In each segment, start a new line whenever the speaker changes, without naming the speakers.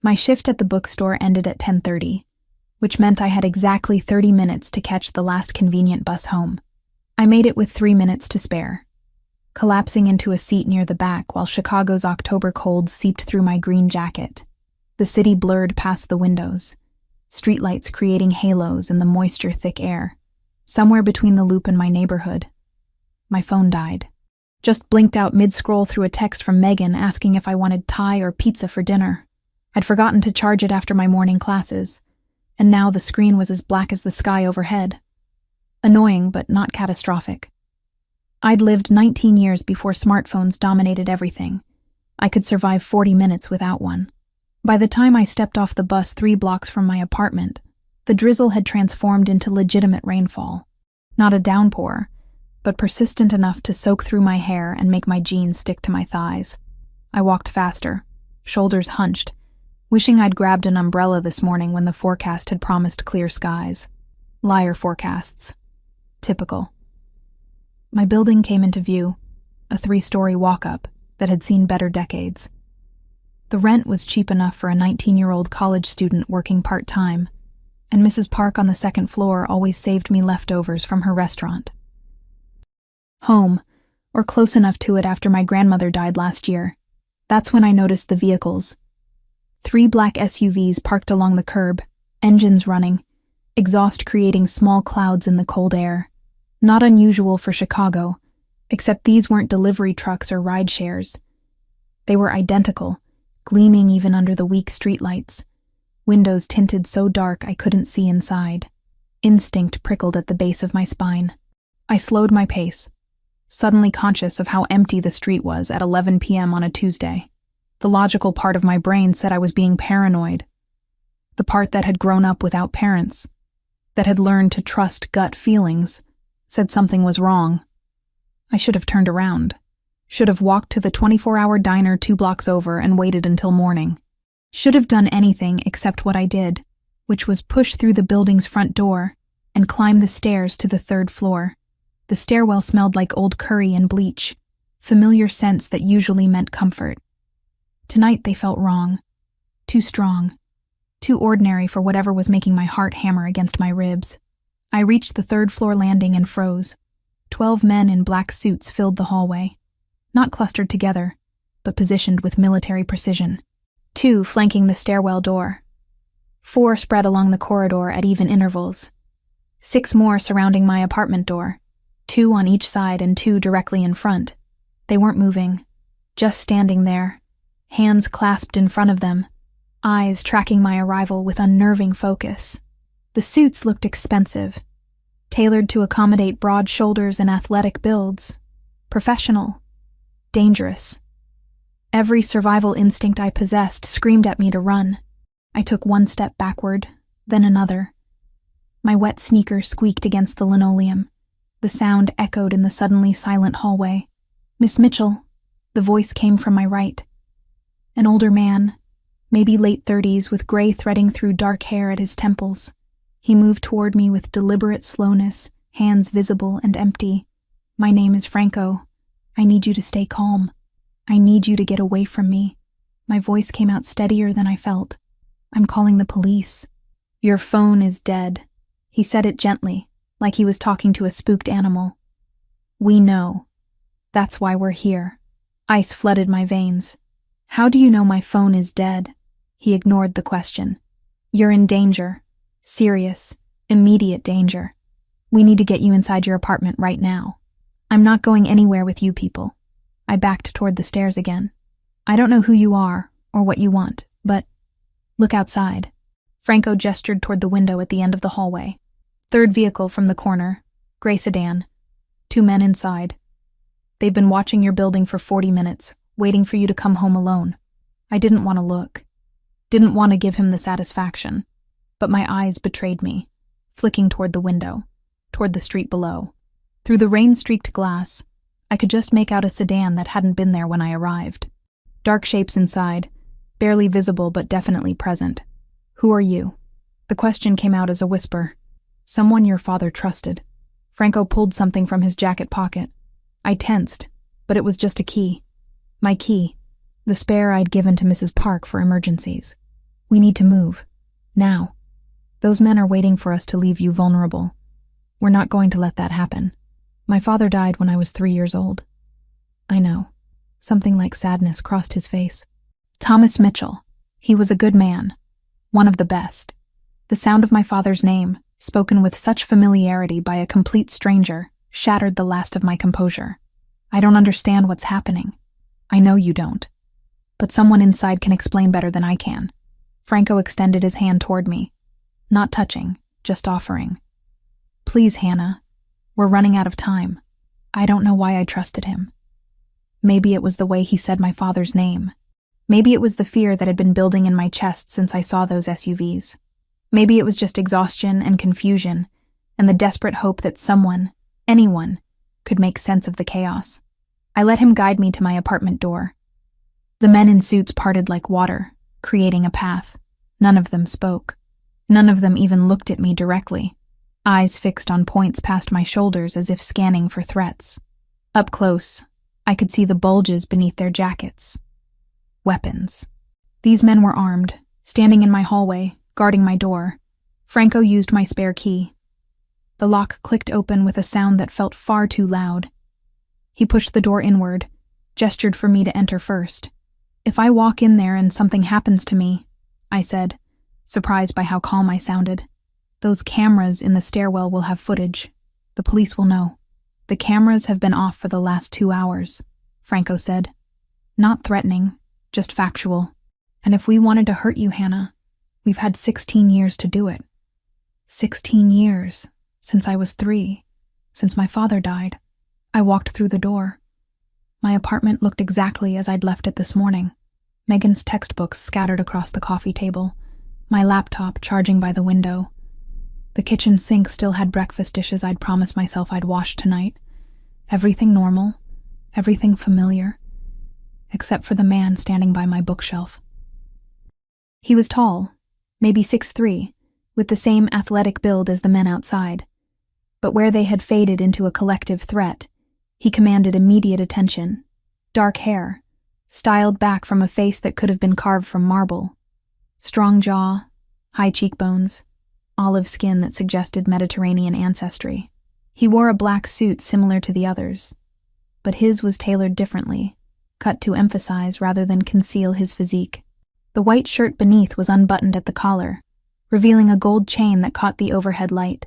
My shift at the bookstore ended at 10:30, which meant I had exactly 30 minutes to catch the last convenient bus home. I made it with 3 minutes to spare, collapsing into a seat near the back while Chicago's October cold seeped through my green jacket. The city blurred past the windows, streetlights creating halos in the moisture-thick air. Somewhere between the loop and my neighborhood, my phone died. Just blinked out mid-scroll through a text from Megan asking if I wanted Thai or pizza for dinner. I'd forgotten to charge it after my morning classes, and now the screen was as black as the sky overhead. Annoying, but not catastrophic. I'd lived 19 years before smartphones dominated everything. I could survive 40 minutes without one. By the time I stepped off the bus 3 blocks from my apartment, the drizzle had transformed into legitimate rainfall. Not a downpour, but persistent enough to soak through my hair and make my jeans stick to my thighs. I walked faster, shoulders hunched, wishing I'd grabbed an umbrella this morning when the forecast had promised clear skies. Liar forecasts. Typical. My building came into view, a 3-story walk-up that had seen better decades. The rent was cheap enough for a 19-year-old college student working part-time, and Mrs. Park on the 2nd floor always saved me leftovers from her restaurant. Home, or close enough to it after my grandmother died last year. That's when I noticed the vehicles. 3 black SUVs parked along the curb, engines running, exhaust creating small clouds in the cold air. Not unusual for Chicago, except these weren't delivery trucks or ride shares. They were identical, gleaming even under the weak streetlights. Windows tinted so dark I couldn't see inside. Instinct prickled at the base of my spine. I slowed my pace, suddenly conscious of how empty the street was at 11 p.m. on a Tuesday. The logical part of my brain said I was being paranoid. The part that had grown up without parents, that had learned to trust gut feelings, said something was wrong. I should have turned around. Should have walked to the 24-hour diner 2 blocks over and waited until morning. Should have done anything except what I did, which was push through the building's front door and climb the stairs to the 3rd floor. The stairwell smelled like old curry and bleach, familiar scents that usually meant comfort. Tonight they felt wrong, too strong, too ordinary for whatever was making my heart hammer against my ribs. I reached the 3rd floor landing and froze. 12 men in black suits filled the hallway, not clustered together, but positioned with military precision. 2 flanking the stairwell door. 4 spread along the corridor at even intervals. 6 more surrounding my apartment door, 2 on each side and 2 directly in front. They weren't moving, just standing there, hands clasped in front of them, eyes tracking my arrival with unnerving focus. The suits looked expensive, tailored to accommodate broad shoulders and athletic builds, professional, dangerous. Every survival instinct I possessed screamed at me to run. I took 1 step backward, then another. My wet sneakers squeaked against the linoleum. The sound echoed in the suddenly silent hallway. "Miss Mitchell," the voice came from my right. An older man, maybe late 30s with gray threading through dark hair at his temples. He moved toward me with deliberate slowness, hands visible and empty. "My name is Franco. I need you to stay calm. I need you to get away from me." My voice came out steadier than I felt. "I'm calling the police." "Your phone is dead." He said it gently, like he was talking to a spooked animal. "We know. That's why we're here." Ice flooded my veins. "How do you know my phone is dead?" He ignored the question. "You're in danger. Serious, immediate danger. We need to get you inside your apartment right now." "I'm not going anywhere with you people." I backed toward the stairs again. "I don't know who you are or what you want, but look outside." Franco gestured toward the window at the end of the hallway. 3rd vehicle from the corner, gray sedan. 2 men inside. "They've been watching your building for 40 minutes, waiting for you to come home alone." I didn't want to look. Didn't want to give him the satisfaction. But my eyes betrayed me, flicking toward the window, toward the street below. Through the rain-streaked glass, I could just make out a sedan that hadn't been there when I arrived. Dark shapes inside, barely visible but definitely present. "Who are you?" The question came out as a whisper. "Someone your father trusted." Franco pulled something from his jacket pocket. I tensed, but it was just a key. My key, the spare I'd given to Mrs. Park for emergencies. We need to move. Now. Those men are waiting for us to leave you vulnerable. We're not going to let that happen. My father died when I was 3 years old. I know. Something like sadness crossed his face. Thomas Mitchell. He was a good man. One of the best. The sound of my father's name, spoken with such familiarity by a complete stranger, shattered the last of my composure. I don't understand what's happening. I know you don't. But someone inside can explain better than I can. Franco extended his hand toward me. Not touching, just offering. Please, Hannah. We're running out of time. I don't know why I trusted him. Maybe it was the way he said my father's name. Maybe it was the fear that had been building in my chest since I saw those SUVs. Maybe it was just exhaustion and confusion, and the desperate hope that someone, anyone, could make sense of the chaos. I let him guide me to my apartment door. The men in suits parted like water, creating a path. None of them spoke. None of them even looked at me directly, eyes fixed on points past my shoulders as if scanning for threats. Up close, I could see the bulges beneath their jackets. Weapons. These men were armed, standing in my hallway, guarding my door. Franco used my spare key. The lock clicked open with a sound that felt far too loud. He pushed the door inward, gestured for me to enter first. If I walk in there and something happens to me, I said, surprised by how calm I sounded. Those cameras in the stairwell will have footage. The police will know. The cameras have been off for the last 2 hours, Franco said. Not threatening, just factual. And if we wanted to hurt you, Hannah, we've had 16 years to do it. 16 years, since I was 3, since my father died. I walked through the door. My apartment looked exactly as I'd left it this morning. Megan's textbooks scattered across the coffee table, my laptop charging by the window. The kitchen sink still had breakfast dishes I'd promised myself I'd wash tonight. Everything normal, everything familiar, except for the man standing by my bookshelf. He was tall, maybe 6'3", with the same athletic build as the men outside. But where they had faded into a collective threat, he commanded immediate attention. Dark hair, styled back from a face that could have been carved from marble. Strong jaw, high cheekbones, olive skin that suggested Mediterranean ancestry. He wore a black suit similar to the others, but his was tailored differently, cut to emphasize rather than conceal his physique. The white shirt beneath was unbuttoned at the collar, revealing a gold chain that caught the overhead light.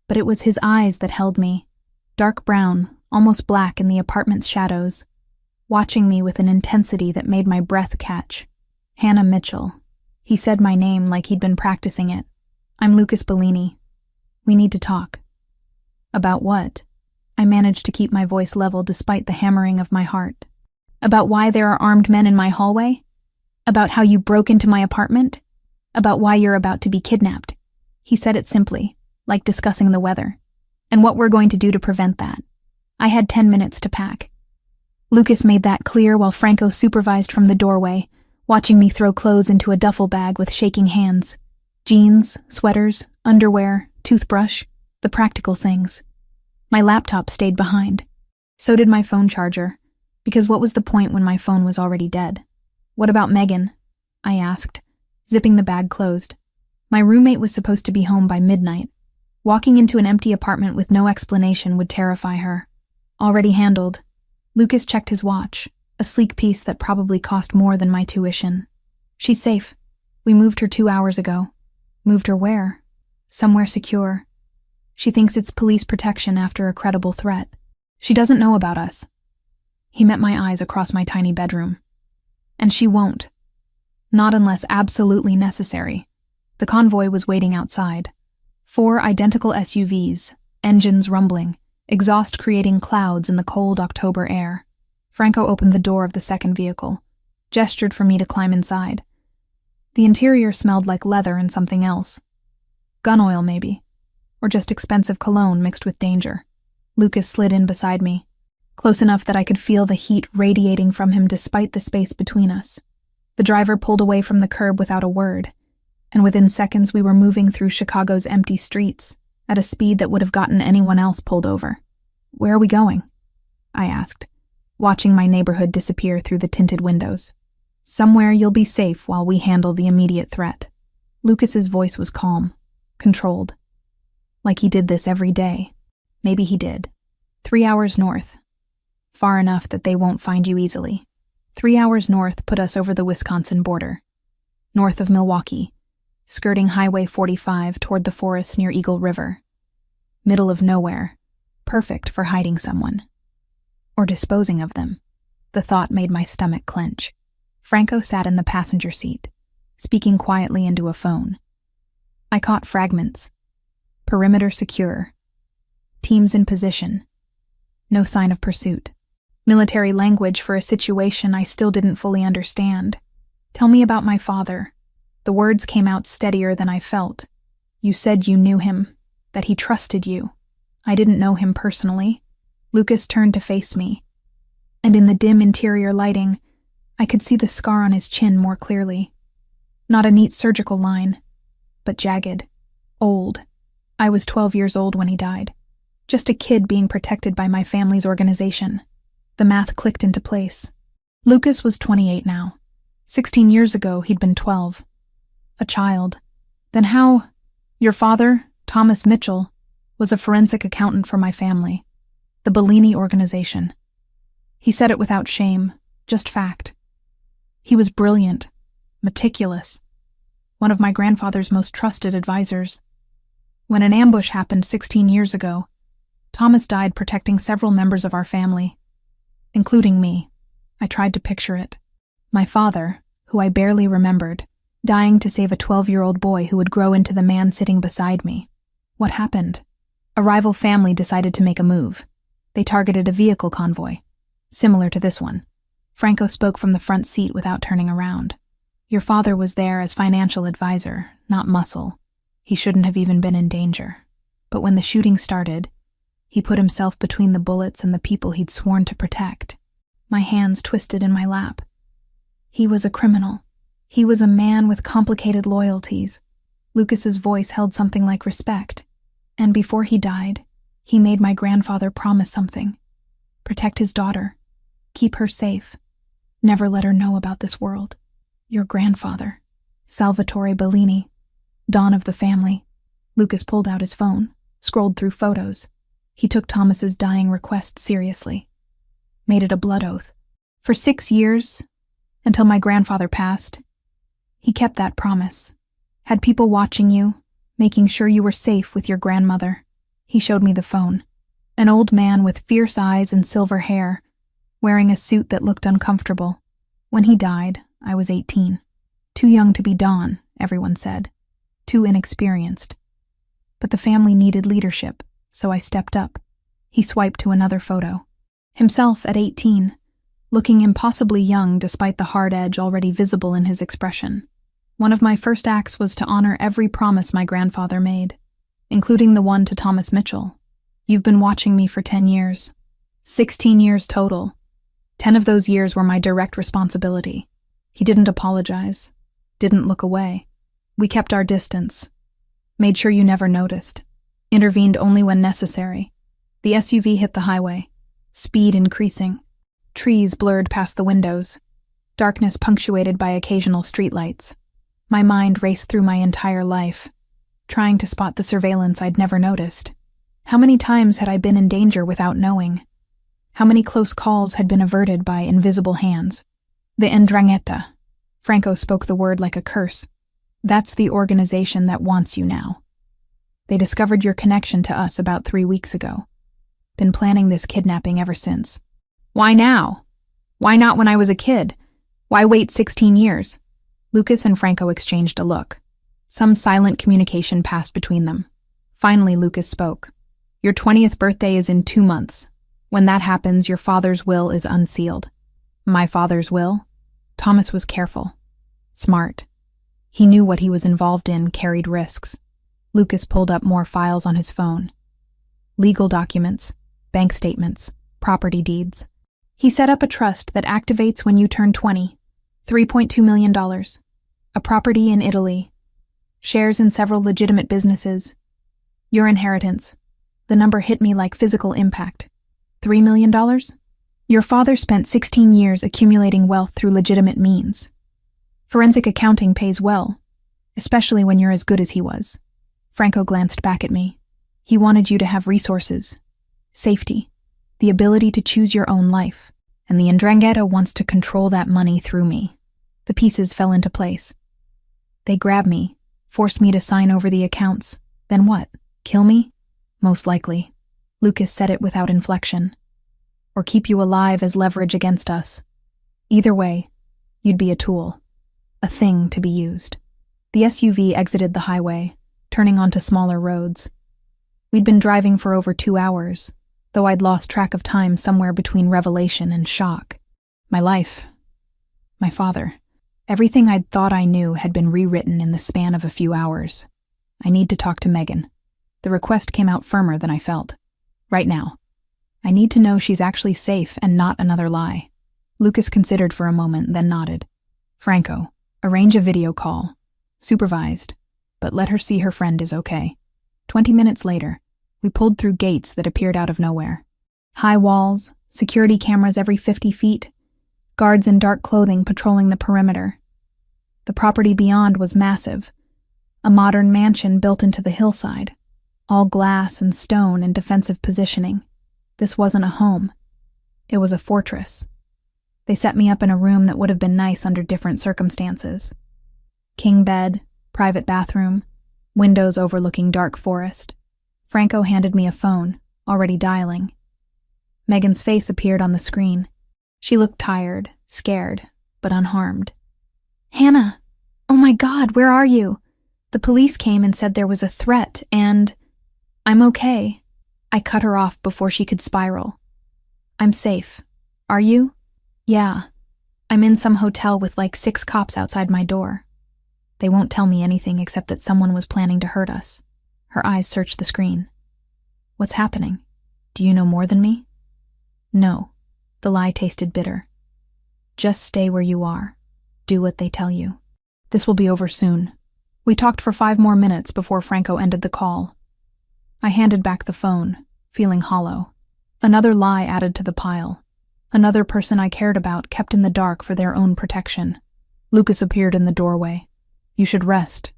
But it was his eyes that held me, dark brown, almost black in the apartment's shadows, watching me with an intensity that made my breath catch. Hannah Mitchell. He said my name like he'd been practicing it. I'm Lucas Bellini. We need to talk. About what? I managed to keep my voice level despite the hammering of my heart. About why there are armed men in my hallway? About how you broke into my apartment? About why you're about to be kidnapped? He said it simply, like discussing the weather, and what we're going to do to prevent that. I had 10 minutes to pack. Lucas made that clear while Franco supervised from the doorway, watching me throw clothes into a duffel bag with shaking hands. Jeans, sweaters, underwear, toothbrush, the practical things. My laptop stayed behind. So did my phone charger, because what was the point when my phone was already dead? What about Megan? I asked, zipping the bag closed. My roommate was supposed to be home by midnight. Walking into an empty apartment with no explanation would terrify her. Already handled. Lucas checked his watch, a sleek piece that probably cost more than my tuition. She's safe. We moved her 2 hours ago. Moved her where? Somewhere secure. She thinks it's police protection after a credible threat. She doesn't know about us. He met my eyes across my tiny bedroom. And she won't. Not unless absolutely necessary. The convoy was waiting outside. 4 identical SUVs, engines rumbling, exhaust creating clouds in the cold October air. Franco opened the door of the second vehicle, gestured for me to climb inside. The interior smelled like leather and something else. Gun oil, maybe. Or just expensive cologne mixed with danger. Lucas slid in beside me, close enough that I could feel the heat radiating from him despite the space between us. The driver pulled away from the curb without a word, and within seconds we were moving through Chicago's empty streets, at a speed that would have gotten anyone else pulled over. Where are we going? I asked, watching my neighborhood disappear through the tinted windows. Somewhere you'll be safe while we handle the immediate threat. Lucas's voice was calm, controlled. Like he did this every day. Maybe he did. 3 hours north. Far enough that they won't find you easily. 3 hours north put us over the Wisconsin border. North of Milwaukee, skirting Highway 45 toward the forest near Eagle River. Middle of nowhere. Perfect for hiding someone. Or disposing of them. The thought made my stomach clench. Franco sat in the passenger seat, speaking quietly into a phone. I caught fragments. Perimeter secure. Teams in position. No sign of pursuit. Military language for a situation I still didn't fully understand. Tell me about my father. The words came out steadier than I felt. You said you knew him, that he trusted you. I didn't know him personally. Lucas turned to face me, and in the dim interior lighting, I could see the scar on his chin more clearly. Not a neat surgical line, but jagged, old. I was 12 years old when he died. Just a kid being protected by my family's organization. The math clicked into place. Lucas was 28 now. 16 years ago, he'd been 12. A child. Then how? Your father, Thomas Mitchell, was a forensic accountant for my family. The Bellini organization. He said it without shame, just fact. He was brilliant, meticulous. One of my grandfather's most trusted advisors. When an ambush happened 16 years ago, Thomas died protecting several members of our family, including me. I tried to picture it. My father, who I barely remembered, dying to save a 12-year-old boy who would grow into the man sitting beside me. What happened? A rival family decided to make a move. They targeted a vehicle convoy, similar to this one. Franco spoke from the front seat without turning around. Your father was there as financial advisor, not muscle. He shouldn't have even been in danger. But when the shooting started, he put himself between the bullets and the people he'd sworn to protect. My hands twisted in my lap. He was a criminal. He was a man with complicated loyalties. Lucas's voice held something like respect. And before he died, he made my grandfather promise something. Protect his daughter. Keep her safe. Never let her know about this world. Your grandfather, Salvatore Bellini, Don of the family. Lucas pulled out his phone, scrolled through photos. He took Thomas's dying request seriously. Made it a blood oath. For 6 years, until my grandfather passed, he kept that promise. Had people watching you, making sure you were safe with your grandmother. He showed me the phone. An old man with fierce eyes and silver hair, wearing a suit that looked uncomfortable. When he died, I was 18. Too young to be Don, everyone said. Too inexperienced. But the family needed leadership, so I stepped up. He swiped to another photo. Himself at 18, looking impossibly young despite the hard edge already visible in his expression. One of my first acts was to honor every promise my grandfather made, including the one to Thomas Mitchell. You've been watching me for 10 years. 16 years total. 10 of those years were my direct responsibility. He didn't apologize. Didn't look away. We kept our distance. Made sure you never noticed. Intervened only when necessary. The SUV hit the highway. Speed increasing. Trees blurred past the windows. Darkness punctuated by occasional streetlights. My mind raced through my entire life, trying to spot the surveillance I'd never noticed. How many times had I been in danger without knowing? How many close calls had been averted by invisible hands? The 'Ndrangheta. Franco spoke the word like a curse. That's the organization that wants you now. They discovered your connection to us about 3 weeks ago. Been planning this kidnapping ever since. Why now? Why not when I was a kid? Why wait 16 years? Lucas and Franco exchanged a look. Some silent communication passed between them. Finally, Lucas spoke. Your 20th birthday is in 2 months. When that happens, your father's will is unsealed. My father's will? Thomas was careful. Smart. He knew what he was involved in carried risks. Lucas pulled up more files on his phone. Legal documents, bank statements, property deeds. He set up a trust that activates when you turn 20. $3.2 million. A property in Italy. Shares in several legitimate businesses. Your inheritance. The number hit me like physical impact. $3 million? Your father spent 16 years accumulating wealth through legitimate means. Forensic accounting pays well, especially when you're as good as he was. Franco glanced back at me. He wanted you to have resources, safety, the ability to choose your own life, and the 'Ndrangheta wants to control that money through me. The pieces fell into place. They grabbed me, forced me to sign over the accounts. Then what? Kill me? Most likely. Lucas said it without inflection. Or keep you alive as leverage against us. Either way, you'd be a tool, a thing to be used. The SUV exited the highway, turning onto smaller roads. We'd been driving for over 2 hours, though I'd lost track of time somewhere between revelation and shock. My life, my father, everything I'd thought I knew had been rewritten in the span of a few hours. I need to talk to Megan. The request came out firmer than I felt. Right now. I need to know she's actually safe and not another lie. Lucas considered for a moment, then nodded. Franco, arrange a video call. Supervised, but let her see her friend is okay. 20 minutes later, we pulled through gates that appeared out of nowhere. High walls, security cameras every 50 feet, guards in dark clothing patrolling the perimeter. The property beyond was massive, a modern mansion built into the hillside, all glass and stone and defensive positioning. This wasn't a home. It was a fortress. They set me up in a room that would have been nice under different circumstances. King bed, private bathroom, windows overlooking dark forest. Franco handed me a phone, already dialing. Megan's face appeared on the screen. She looked tired, scared, but unharmed. Hannah! Oh my God, where are you? The police came and said there was a threat and... I'm okay. I cut her off before she could spiral. I'm safe. Are you? Yeah. I'm in some hotel with like 6 cops outside my door. They won't tell me anything except that someone was planning to hurt us. Her eyes searched the screen. What's happening? Do you know more than me? No. The lie tasted bitter. Just stay where you are. Do what they tell you. This will be over soon. We talked for 5 more minutes before Franco ended the call. I handed back the phone, feeling hollow. Another lie added to the pile. Another person I cared about kept in the dark for their own protection. Lucas appeared in the doorway. You should rest.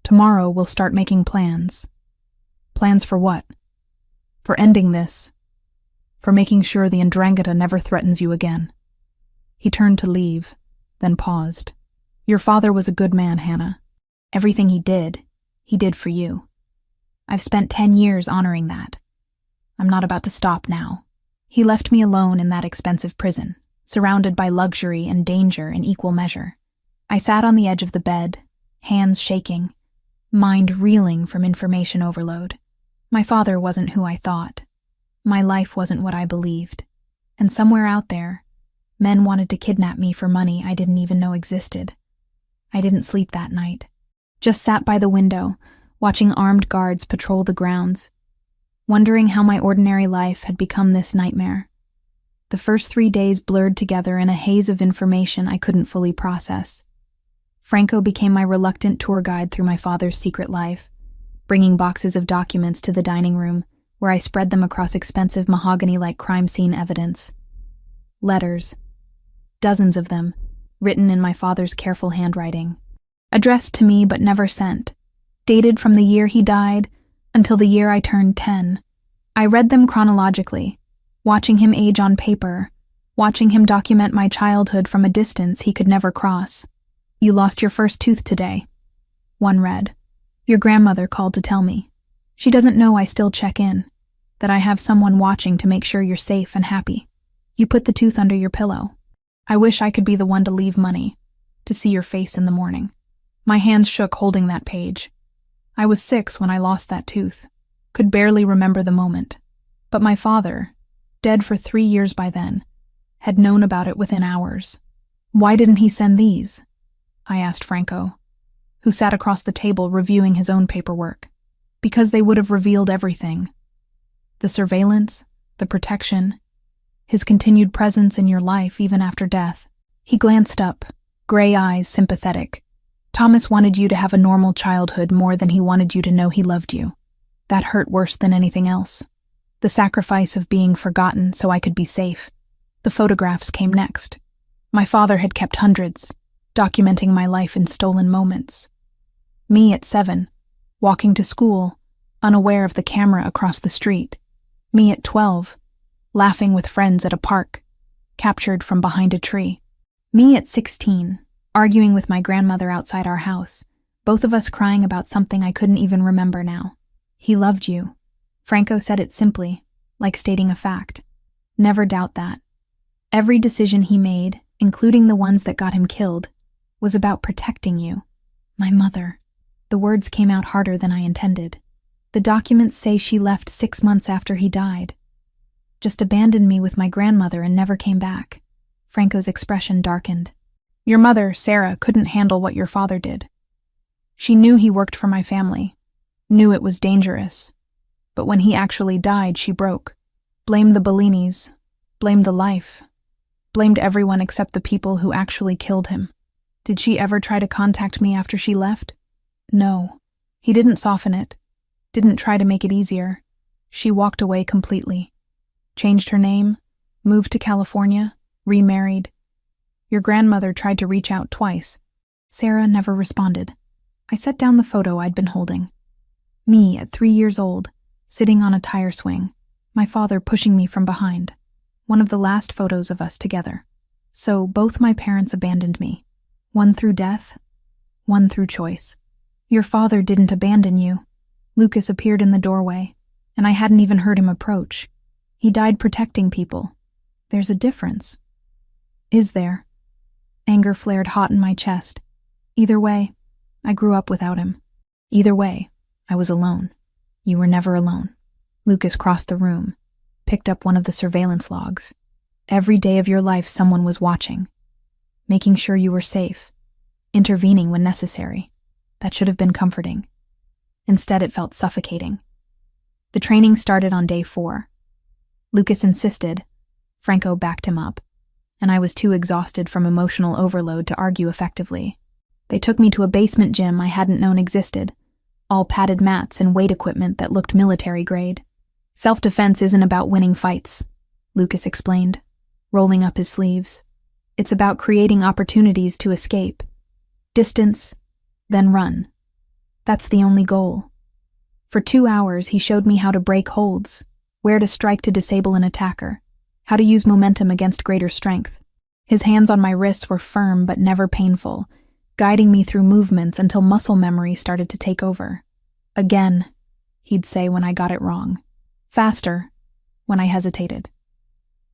Tomorrow we'll start making plans. Plans for what? For ending this. For making sure the 'Ndrangheta never threatens you again. He turned to leave, then paused. Your father was a good man, Hannah. Everything he did for you. I've spent 10 years honoring that. I'm not about to stop now. He left me alone in that expensive prison, surrounded by luxury and danger in equal measure. I sat on the edge of the bed, hands shaking, mind reeling from information overload. My father wasn't who I thought. My life wasn't what I believed. And somewhere out there, men wanted to kidnap me for money I didn't even know existed. I didn't sleep that night. Just sat by the window, watching armed guards patrol the grounds, wondering how my ordinary life had become this nightmare. The first 3 days blurred together in a haze of information I couldn't fully process. Franco became my reluctant tour guide through my father's secret life, bringing boxes of documents to the dining room, where I spread them across expensive mahogany-like crime scene evidence. Letters. Dozens of them, written in my father's careful handwriting. Addressed to me but never sent. Dated from the year he died until the year I turned 10. I read them chronologically, watching him age on paper, watching him document my childhood from a distance he could never cross. You lost your first tooth today. One read. Your grandmother called to tell me. She doesn't know I still check in, that I have someone watching to make sure you're safe and happy. You put the tooth under your pillow. I wish I could be the one to leave money, to see your face in the morning. My hands shook holding that page. I was 6 when I lost that tooth, could barely remember the moment. But my father, dead for 3 years by then, had known about it within hours. Why didn't he send these? I asked Franco, who sat across the table reviewing his own paperwork. Because they would have revealed everything. The surveillance, the protection, his continued presence in your life even after death. He glanced up, gray eyes sympathetic. Thomas wanted you to have a normal childhood more than he wanted you to know he loved you. That hurt worse than anything else. The sacrifice of being forgotten so I could be safe. The photographs came next. My father had kept hundreds, documenting my life in stolen moments. Me at 7, walking to school, unaware of the camera across the street. Me at 12, laughing with friends at a park, captured from behind a tree. Me at 16, arguing with my grandmother outside our house, both of us crying about something I couldn't even remember now. He loved you. Franco said it simply, like stating a fact. Never doubt that. Every decision he made, including the ones that got him killed, was about protecting you. My mother. The words came out harder than I intended. The documents say she left 6 months after he died. Just abandoned me with my grandmother and never came back. Franco's expression darkened. Your mother, Sarah, couldn't handle what your father did. She knew he worked for my family, knew it was dangerous. But when he actually died, she broke. Blamed the Bellinis, blamed the life, blamed everyone except the people who actually killed him. Did she ever try to contact me after she left? No. He didn't soften it, didn't try to make it easier. She walked away completely. Changed her name, moved to California, remarried. Your grandmother tried to reach out twice. Sarah never responded. I set down the photo I'd been holding. Me at 3 years old, sitting on a tire swing, my father pushing me from behind. One of the last photos of us together. So both my parents abandoned me. One through death, one through choice. Your father didn't abandon you. Lucas appeared in the doorway, and I hadn't even heard him approach. He died protecting people. There's a difference. Is there? Anger flared hot in my chest. Either way, I grew up without him. Either way, I was alone. You were never alone. Lucas crossed the room, picked up one of the surveillance logs. Every day of your life someone was watching, making sure you were safe, intervening when necessary. That should have been comforting. Instead, it felt suffocating. The training started on day 4. Lucas insisted. Franco backed him up, and I was too exhausted from emotional overload to argue effectively. They took me to a basement gym I hadn't known existed, all padded mats and weight equipment that looked military grade. Self-defense isn't about winning fights, Lucas explained, rolling up his sleeves. It's about creating opportunities to escape. Distance, then run. That's the only goal. For 2 hours, he showed me how to break holds, where to strike to disable an attacker, how to use momentum against greater strength. His hands on my wrists were firm but never painful, guiding me through movements until muscle memory started to take over. Again, he'd say when I got it wrong. Faster, when I hesitated.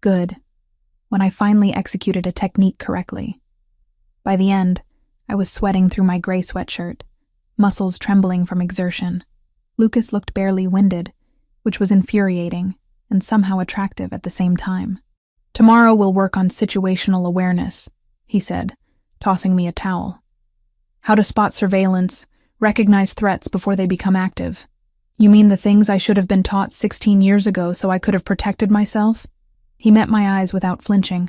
Good, when I finally executed a technique correctly. By the end, I was sweating through my gray sweatshirt, muscles trembling from exertion. Lucas looked barely winded, which was infuriating and somehow attractive at the same time. Tomorrow we'll work on situational awareness, he said, tossing me a towel. How to spot surveillance, recognize threats before they become active. You mean the things I should have been taught 16 years ago so I could have protected myself? He met my eyes without flinching.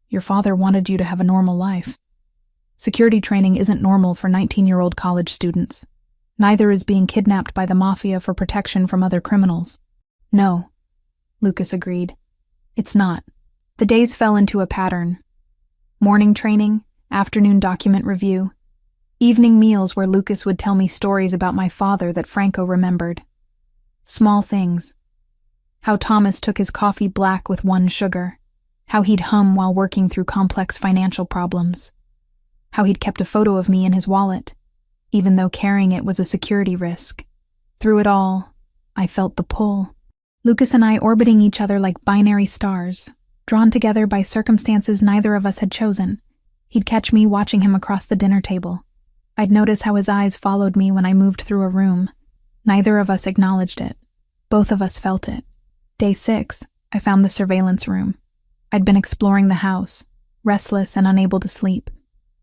Your father wanted you to have a normal life. Security training isn't normal for 19-year-old college students. Neither is being kidnapped by the Mafia for protection from other criminals. No, Lucas agreed. It's not. The days fell into a pattern. Morning training, afternoon document review, evening meals where Lucas would tell me stories about my father that Franco remembered. Small things. How Thomas took his coffee black with 1 sugar. How he'd hum while working through complex financial problems. How he'd kept a photo of me in his wallet, even though carrying it was a security risk. Through it all, I felt the pull. Lucas and I orbiting each other like binary stars, drawn together by circumstances neither of us had chosen. He'd catch me watching him across the dinner table. I'd notice how his eyes followed me when I moved through a room. Neither of us acknowledged it. Both of us felt it. Day 6, I found the surveillance room. I'd been exploring the house, restless and unable to sleep.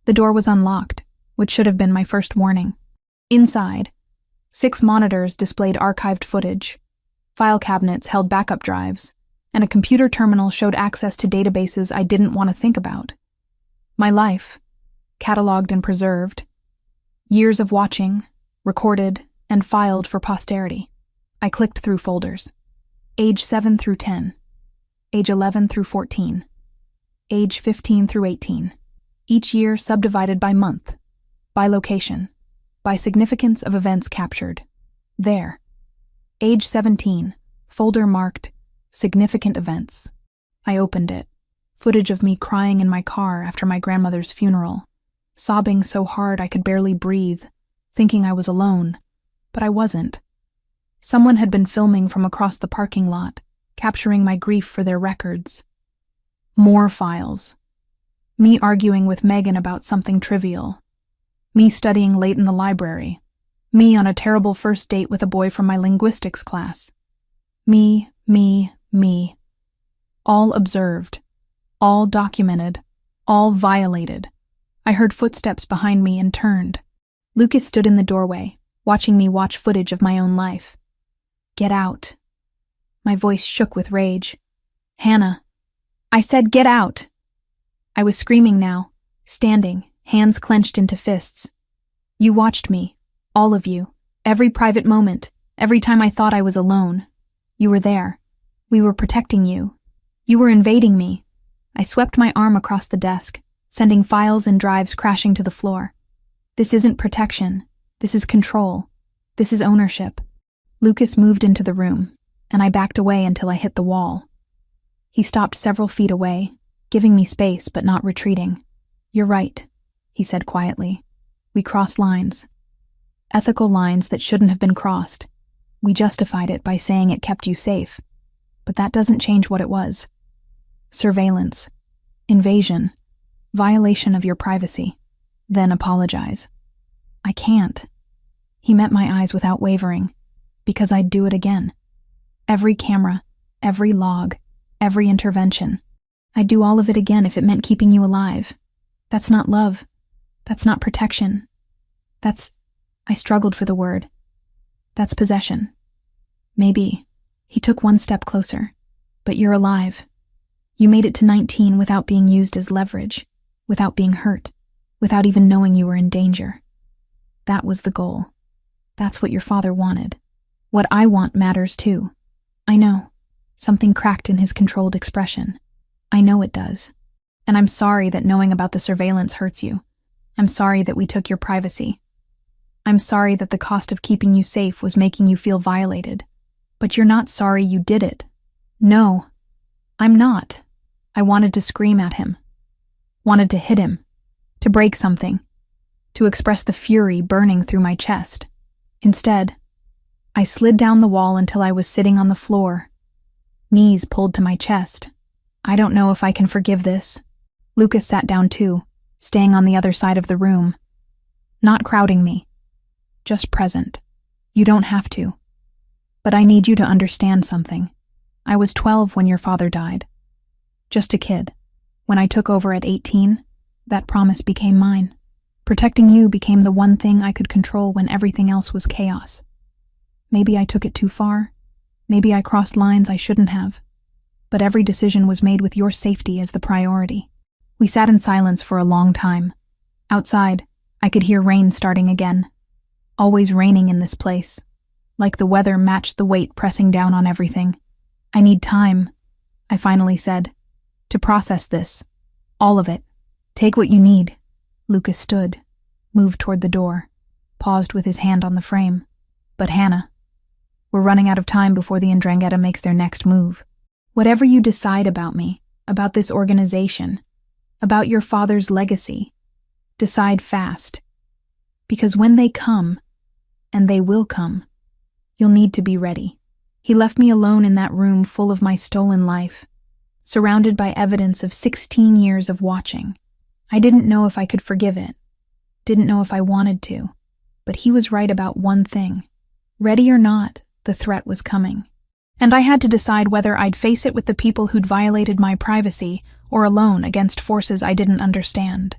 The door was unlocked, which should have been my first warning. Inside, 6 monitors displayed archived footage. File cabinets held backup drives, and a computer terminal showed access to databases I didn't want to think about. My life, cataloged and preserved. Years of watching, recorded, and filed for posterity. I clicked through folders. Age 7 through 10. Age 11 through 14. Age 15 through 18. Each year subdivided by month, by location. by significance of events captured. There. Age 17. Folder marked Significant Events. I opened it. Footage of me crying in my car after my grandmother's funeral, sobbing so hard I could barely breathe, thinking I was alone, but I wasn't. Someone had been filming from across the parking lot, capturing my grief for their records. More files. Me arguing with Megan about something trivial. Me studying late in the library. Me on a terrible first date with a boy from my linguistics class. Me. All observed. All documented. All violated. I heard footsteps behind me and turned. Lucas stood in the doorway, watching me watch footage of my own life. Get out. My voice shook with rage. Hannah. I said get out. I was screaming now, standing, hands clenched into fists. You watched me, all of you, every private moment, every time I thought I was alone. You were there. We were protecting you. You were invading me. I swept my arm across the desk, sending files and drives crashing to the floor. This isn't protection. This is control. This is ownership. Lucas moved into the room, and I backed away until I hit the wall. He stopped several feet away, giving me space but not retreating. You're right, he said quietly. We crossed lines. Ethical lines that shouldn't have been crossed. We justified it by saying it kept you safe. But that doesn't change what it was. Surveillance. Invasion. Violation of your privacy. Then apologize. I can't. He met my eyes without wavering, because I'd do it again. Every camera, every log, every intervention. I'd do all of it again if it meant keeping you alive. That's not love. That's not protection. I struggled for the word. That's possession. Maybe. He took one step closer. But you're alive. You made it to 19 without being used as leverage, without being hurt, without even knowing you were in danger. That was the goal. That's what your father wanted. What I want matters too. I know. Something cracked in his controlled expression. I know it does. And I'm sorry that knowing about the surveillance hurts you. I'm sorry that we took your privacy. I'm sorry that the cost of keeping you safe was making you feel violated. But you're not sorry you did it. No, I'm not. I wanted to scream at him. Wanted to hit him. To break something. To express the fury burning through my chest. Instead, I slid down the wall until I was sitting on the floor. Knees pulled to my chest. I don't know if I can forgive this. Lucas sat down too, staying on the other side of the room. Not crowding me. Just present. You don't have to. But I need you to understand something. I was 12 when your father died. Just a kid. When I took over at 18, that promise became mine. Protecting you became the one thing I could control when everything else was chaos. Maybe I took it too far. Maybe I crossed lines I shouldn't have. But every decision was made with your safety as the priority. We sat in silence for a long time. Outside, I could hear rain starting again. Always raining in this place. Like the weather matched the weight pressing down on everything. I need time, I finally said, to process this. All of it. Take what you need. Lucas stood, moved toward the door, paused with his hand on the frame. But Hannah, we're running out of time before the Ndrangheta makes their next move. Whatever you decide about me, about this organization, about your father's legacy, decide fast. Because when they come, and they will come, you'll need to be ready. He left me alone in that room full of my stolen life, surrounded by evidence of 16 years of watching. I didn't know if I could forgive it, didn't know if I wanted to, but he was right about one thing. Ready or not, the threat was coming. And I had to decide whether I'd face it with the people who'd violated my privacy or alone against forces I didn't understand.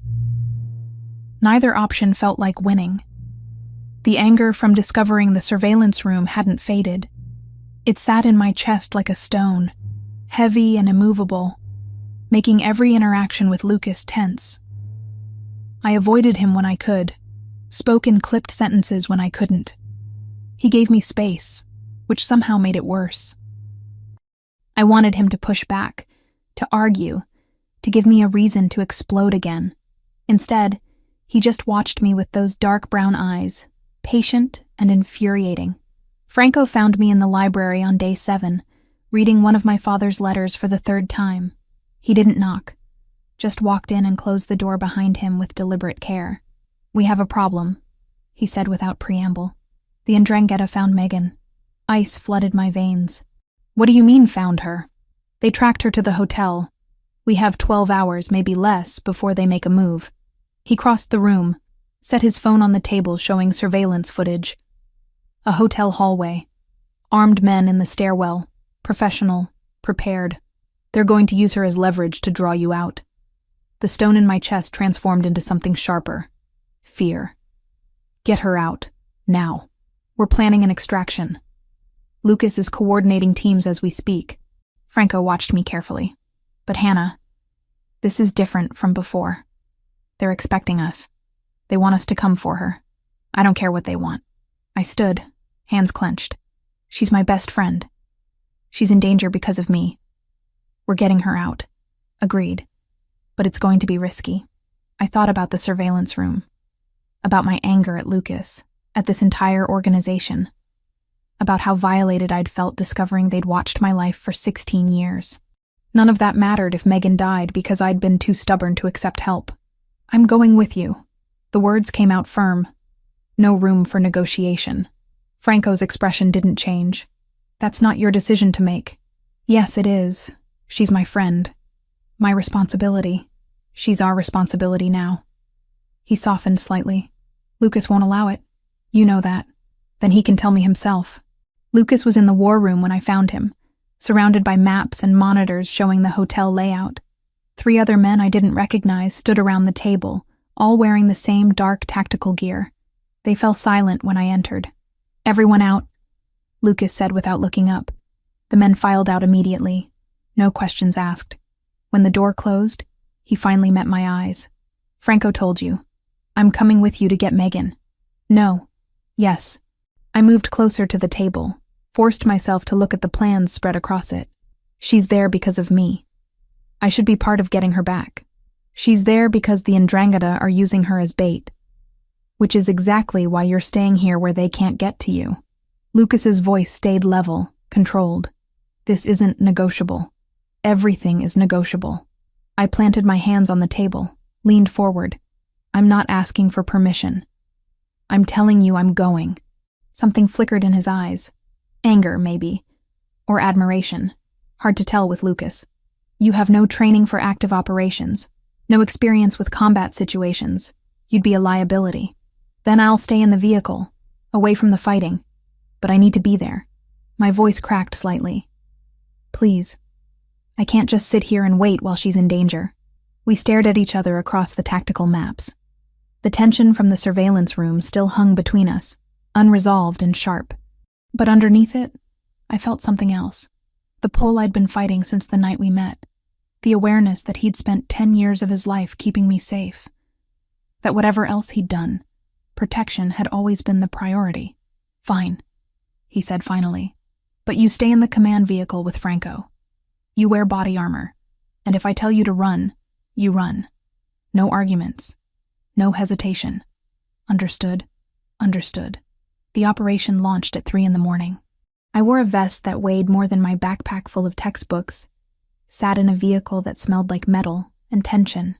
Neither option felt like winning. The anger from discovering the surveillance room hadn't faded. It sat in my chest like a stone, heavy and immovable, making every interaction with Lucas tense. I avoided him when I could, spoke in clipped sentences when I couldn't. He gave me space, which somehow made it worse. I wanted him to push back, to argue, to give me a reason to explode again. Instead, he just watched me with those dark brown eyes, patient and infuriating. Franco found me in the library on day 7, reading one of my father's letters for the 3rd time. He didn't knock, just walked in and closed the door behind him with deliberate care. "We have a problem," he said without preamble. "The Ndrangheta found Megan." Ice flooded my veins. "What do you mean, found her?" "They tracked her to the hotel. We have 12 hours, maybe less, before they make a move." He crossed the room, set his phone on the table showing surveillance footage. A hotel hallway. Armed men in the stairwell. Professional. Prepared. "They're going to use her as leverage to draw you out." The stone in my chest transformed into something sharper. Fear. "Get her out. Now. We're planning an extraction." Lucas is coordinating teams as we speak. Franco watched me carefully. "But Hannah, this is different from before. They're expecting us. They want us to come for her. I don't care what they want." I stood, hands clenched. "She's my best friend. She's in danger because of me. We're getting her out." "Agreed. But it's going to be risky." I thought about the surveillance room, about my anger at Lucas, at this entire organization, about how violated I'd felt discovering they'd watched my life for 16 years. None of that mattered if Megan died because I'd been too stubborn to accept help. "I'm going with you." The words came out firm. No room for negotiation. Franco's expression didn't change. "That's not your decision to make." "Yes, it is. She's my friend. My responsibility. She's our responsibility now." He softened slightly. "Lucas won't allow it. You know that. Then he can tell me himself." Lucas was in the war room when I found him, surrounded by maps and monitors showing the hotel layout. 3 other men I didn't recognize stood around the table, all wearing the same dark tactical gear. They fell silent when I entered. "Everyone out," Lucas said without looking up. The men filed out immediately. No questions asked. When the door closed, he finally met my eyes. "Franco told you. I'm coming with you to get Megan." "No." "Yes." I moved closer to the table, forced myself to look at the plans spread across it. "She's there because of me. I should be part of getting her back. She's there because the Ndrangheta are using her as bait. Which is exactly why you're staying here where they can't get to you." Lucas's voice stayed level, controlled. "This isn't negotiable. Everything is negotiable." I planted my hands on the table, leaned forward. "I'm not asking for permission. I'm telling you I'm going." Something flickered in his eyes. Anger, maybe. Or admiration. Hard to tell with Lucas. "You have no training for active operations. No experience with combat situations. You'd be a liability. Then I'll stay in the vehicle, away from the fighting. But I need to be there." My voice cracked slightly. "Please. I can't just sit here and wait while she's in danger." We stared at each other across the tactical maps. The tension from the surveillance room still hung between us, unresolved and sharp. But underneath it, I felt something else. The pull I'd been fighting since the night we met. The awareness that he'd spent 10 years of his life keeping me safe. That whatever else he'd done, protection had always been the priority. "Fine," he said finally. "But you stay in the command vehicle with Franco. You wear body armor. And if I tell you to run, you run. No arguments. No hesitation. Understood?" "Understood." The operation launched at 3 a.m. I wore a vest that weighed more than my backpack full of textbooks, sat in a vehicle that smelled like metal and tension.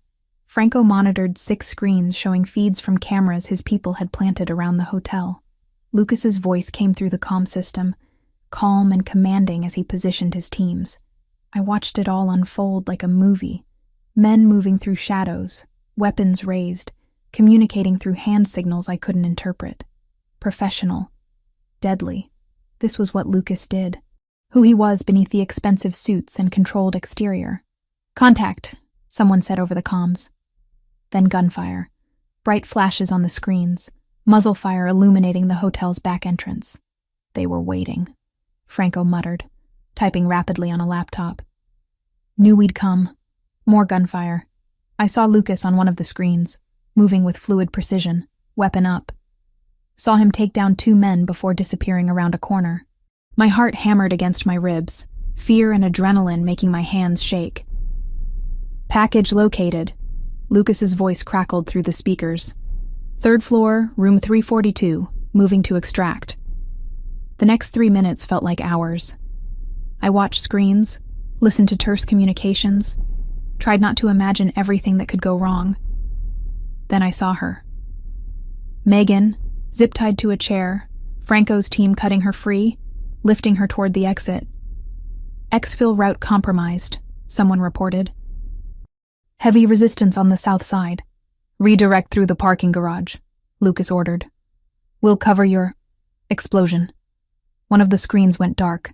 Franco monitored 6 screens showing feeds from cameras his people had planted around the hotel. Lucas's voice came through the comm system, calm and commanding as he positioned his teams. I watched it all unfold like a movie. Men moving through shadows, weapons raised, communicating through hand signals I couldn't interpret. Professional. Deadly. This was what Lucas did. Who he was beneath the expensive suits and controlled exterior. "Contact," someone said over the comms. Then gunfire. Bright flashes on the screens, muzzle fire illuminating the hotel's back entrance. They were waiting. Franco muttered, typing rapidly on a laptop. "Knew we'd come." More gunfire. I saw Lucas on one of the screens, moving with fluid precision, weapon up. Saw him take down 2 men before disappearing around a corner. My heart hammered against my ribs, fear and adrenaline making my hands shake. "Package located." Lucas's voice crackled through the speakers. "3rd floor, room 342. moving to extract. The next 3 minutes felt like hours. I watched screens, listened to terse communications, tried not to imagine everything that could go wrong. Then I saw her. Megan, zip-tied to a chair, Franco's team cutting her free, lifting her toward the exit. Exfil route compromised, someone reported. Heavy resistance on the south side. Redirect through the parking garage, Lucas ordered. We'll cover your... Explosion. One of the screens went dark.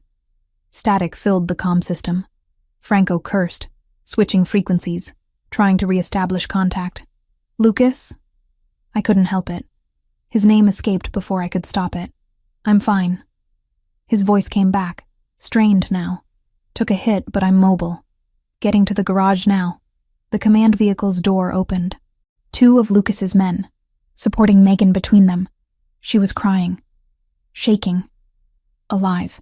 Static filled the comm system. Franco cursed, switching frequencies, trying to re-establish contact. Lucas? I couldn't help it. His name escaped before I could stop it. I'm fine. His voice came back, strained now. Took a hit, but I'm mobile. Getting to the garage now. The command vehicle's door opened. 2 of Lucas's men, supporting Megan between them. She was crying. Shaking. Alive.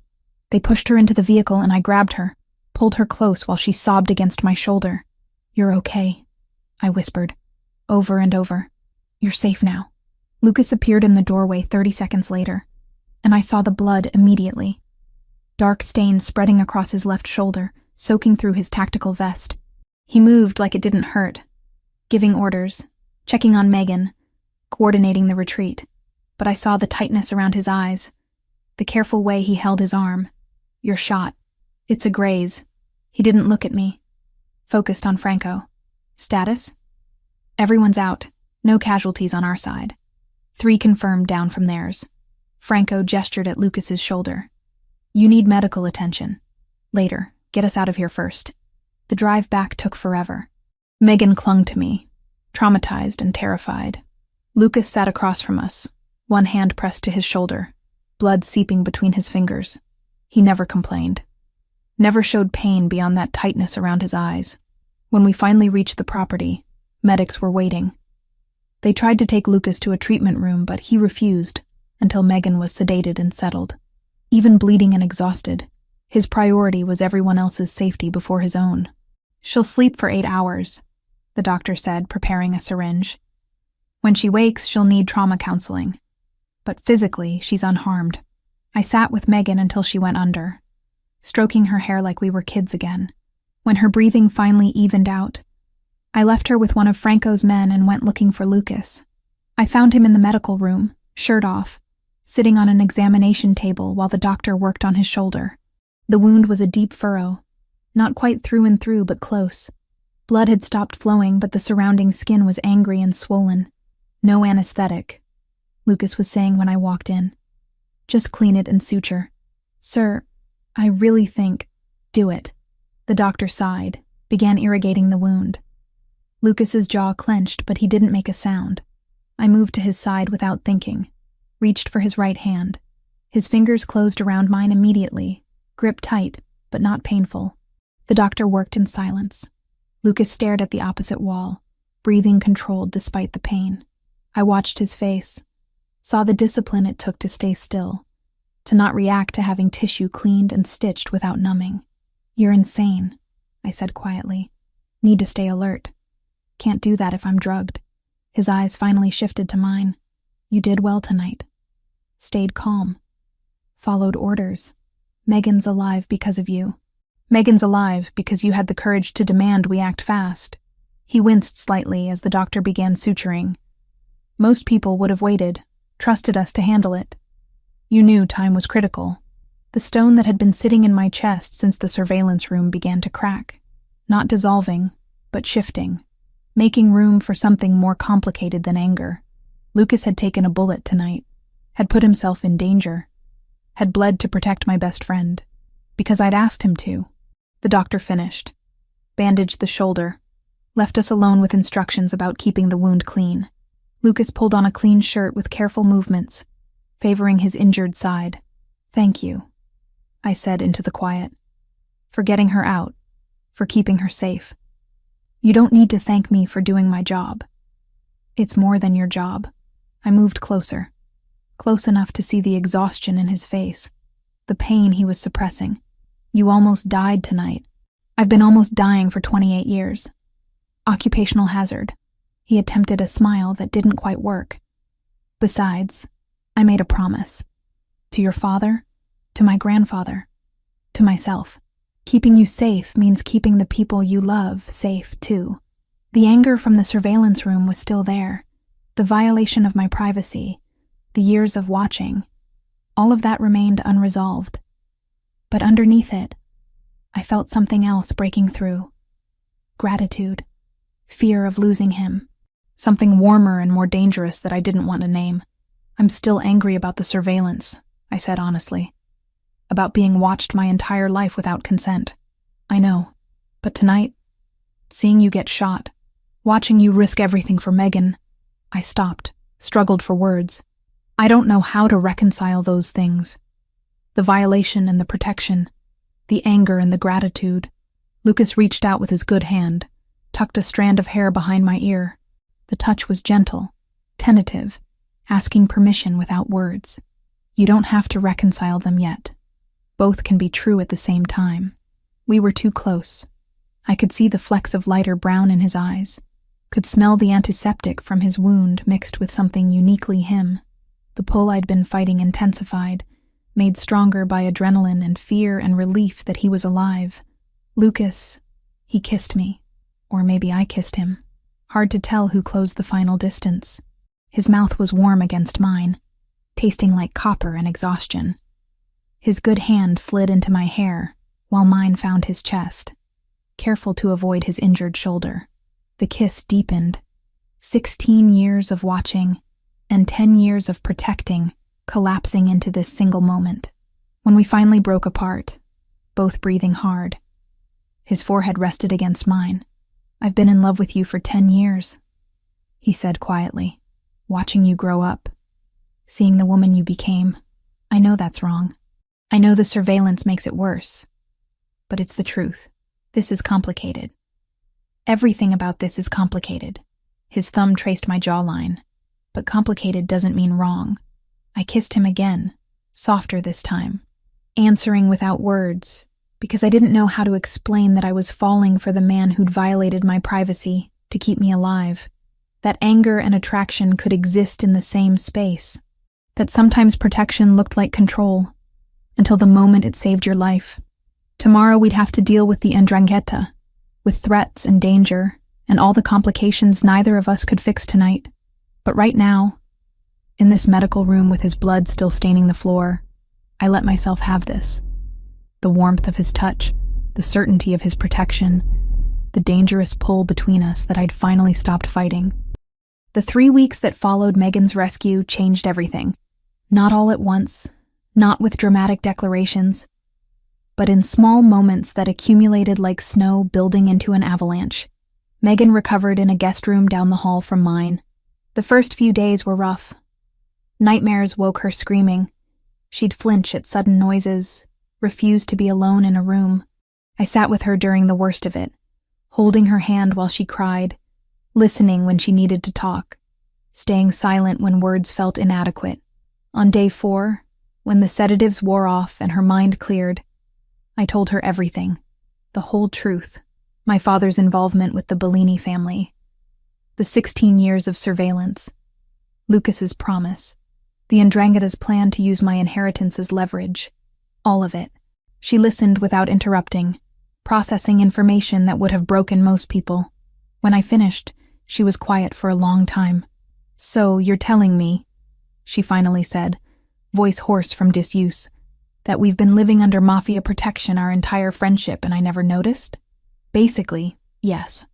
They pushed her into the vehicle and I grabbed her, pulled her close while she sobbed against my shoulder. You're okay, I whispered, over and over. You're safe now. Lucas appeared in the doorway 30 seconds later, and I saw the blood immediately. Dark stains spreading across his left shoulder, soaking through his tactical vest. He moved like it didn't hurt, giving orders, checking on Megan, coordinating the retreat. But I saw the tightness around his eyes, the careful way he held his arm. You're shot. It's a graze. He didn't look at me. Focused on Franco. Status? Everyone's out. No casualties on our side. 3 confirmed down from theirs. Franco gestured at Lucas's shoulder. You need medical attention. Later. Get us out of here first. The drive back took forever. Megan clung to me, traumatized and terrified. Lucas sat across from us, one hand pressed to his shoulder, blood seeping between his fingers. He never complained. Never showed pain beyond that tightness around his eyes. When we finally reached the property, medics were waiting. They tried to take Lucas to a treatment room, but he refused until Megan was sedated and settled. Even bleeding and exhausted, his priority was everyone else's safety before his own. She'll sleep for 8 hours, the doctor said, preparing a syringe. When she wakes, she'll need trauma counseling. But physically, she's unharmed. I sat with Megan until she went under, stroking her hair like we were kids again. When her breathing finally evened out, I left her with one of Franco's men and went looking for Lucas. I found him in the medical room, shirt off, sitting on an examination table while the doctor worked on his shoulder. The wound was a deep furrow, not quite through and through, but close. Blood had stopped flowing, but the surrounding skin was angry and swollen. No anesthetic, Lucas was saying when I walked in. Just clean it and suture. Sir, I really think... Do it. The doctor sighed, began irrigating the wound. Lucas's jaw clenched, but he didn't make a sound. I moved to his side without thinking, reached for his right hand. His fingers closed around mine immediately, grip tight, but not painful. The doctor worked in silence. Lucas stared at the opposite wall, breathing controlled despite the pain. I watched his face, saw the discipline it took to stay still, to not react to having tissue cleaned and stitched without numbing. You're insane, I said quietly. Need to stay alert. Can't do that if I'm drugged. His eyes finally shifted to mine. You did well tonight. Stayed calm. Followed orders. Megan's alive because of you. Megan's alive because you had the courage to demand we act fast. He winced slightly as the doctor began suturing. Most people would have waited, trusted us to handle it. You knew time was critical. The stone that had been sitting in my chest since the surveillance room began to crack, not dissolving, but shifting, making room for something more complicated than anger. Lucas had taken a bullet tonight, had put himself in danger, had bled to protect my best friend, because I'd asked him to. The doctor finished, bandaged the shoulder, left us alone with instructions about keeping the wound clean. Lucas pulled on a clean shirt with careful movements, favoring his injured side. Thank you, I said into the quiet, for getting her out, for keeping her safe. You don't need to thank me for doing my job. It's more than your job. I moved closer, close enough to see the exhaustion in his face, the pain he was suppressing. You almost died tonight. I've been almost dying for 28 years. Occupational hazard. He attempted a smile that didn't quite work. Besides, I made a promise. To your father, to my grandfather, to myself. Keeping you safe means keeping the people you love safe, too. The anger from the surveillance room was still there. The violation of my privacy, the years of watching, all of that remained unresolved. But underneath it, I felt something else breaking through. Gratitude, fear of losing him, something warmer and more dangerous that I didn't want to name. I'm still angry about the surveillance, I said honestly. About being watched my entire life without consent. I know, but tonight, seeing you get shot, watching you risk everything for Megan, I stopped, struggled for words. I don't know how to reconcile those things. The violation and the protection, the anger and the gratitude. Lucas reached out with his good hand, tucked a strand of hair behind my ear. The touch was gentle, tentative, asking permission without words. You don't have to reconcile them yet. Both can be true at the same time. We were too close. I could see the flecks of lighter brown in his eyes, could smell the antiseptic from his wound mixed with something uniquely him. The pull I'd been fighting intensified, made stronger by adrenaline and fear and relief that he was alive. Lucas, he kissed me. Or maybe I kissed him. Hard to tell who closed the final distance. His mouth was warm against mine, tasting like copper and exhaustion. His good hand slid into my hair, while mine found his chest, careful to avoid his injured shoulder. The kiss deepened. 16 years of watching, and 10 years of protecting, collapsing into this single moment. When we finally broke apart, both breathing hard, his forehead rested against mine. I've been in love with you for 10 years, he said quietly. Watching you grow up, seeing the woman you became. I know that's wrong. I know the surveillance makes it worse. But it's the truth. This is complicated. Everything about this is complicated. His thumb traced my jawline. But complicated doesn't mean wrong. I kissed him again, softer this time, answering without words, because I didn't know how to explain that I was falling for the man who'd violated my privacy to keep me alive. That anger and attraction could exist in the same space. That sometimes protection looked like control, until the moment it saved your life. Tomorrow we'd have to deal with the Ndrangheta, with threats and danger, and all the complications neither of us could fix tonight. But right now, in this medical room with his blood still staining the floor, I let myself have this. The warmth of his touch, the certainty of his protection, the dangerous pull between us that I'd finally stopped fighting. The 3 weeks that followed Megan's rescue changed everything. Not all at once, not with dramatic declarations, but in small moments that accumulated like snow building into an avalanche. Megan recovered in a guest room down the hall from mine. The first few days were rough. Nightmares woke her screaming. She'd flinch at sudden noises, refuse to be alone in a room. I sat with her during the worst of it, holding her hand while she cried, listening when she needed to talk, staying silent when words felt inadequate. On day 4, when the sedatives wore off and her mind cleared, I told her everything, the whole truth, my father's involvement with the Bellini family, the 16 years of surveillance, Lucas's promise, the Ndrangheta's plan to use my inheritance as leverage, all of it. She listened without interrupting, processing information that would have broken most people. When I finished, she was quiet for a long time. So, you're telling me, she finally said, voice hoarse from disuse, that we've been living under Mafia protection our entire friendship and I never noticed? Basically, yes.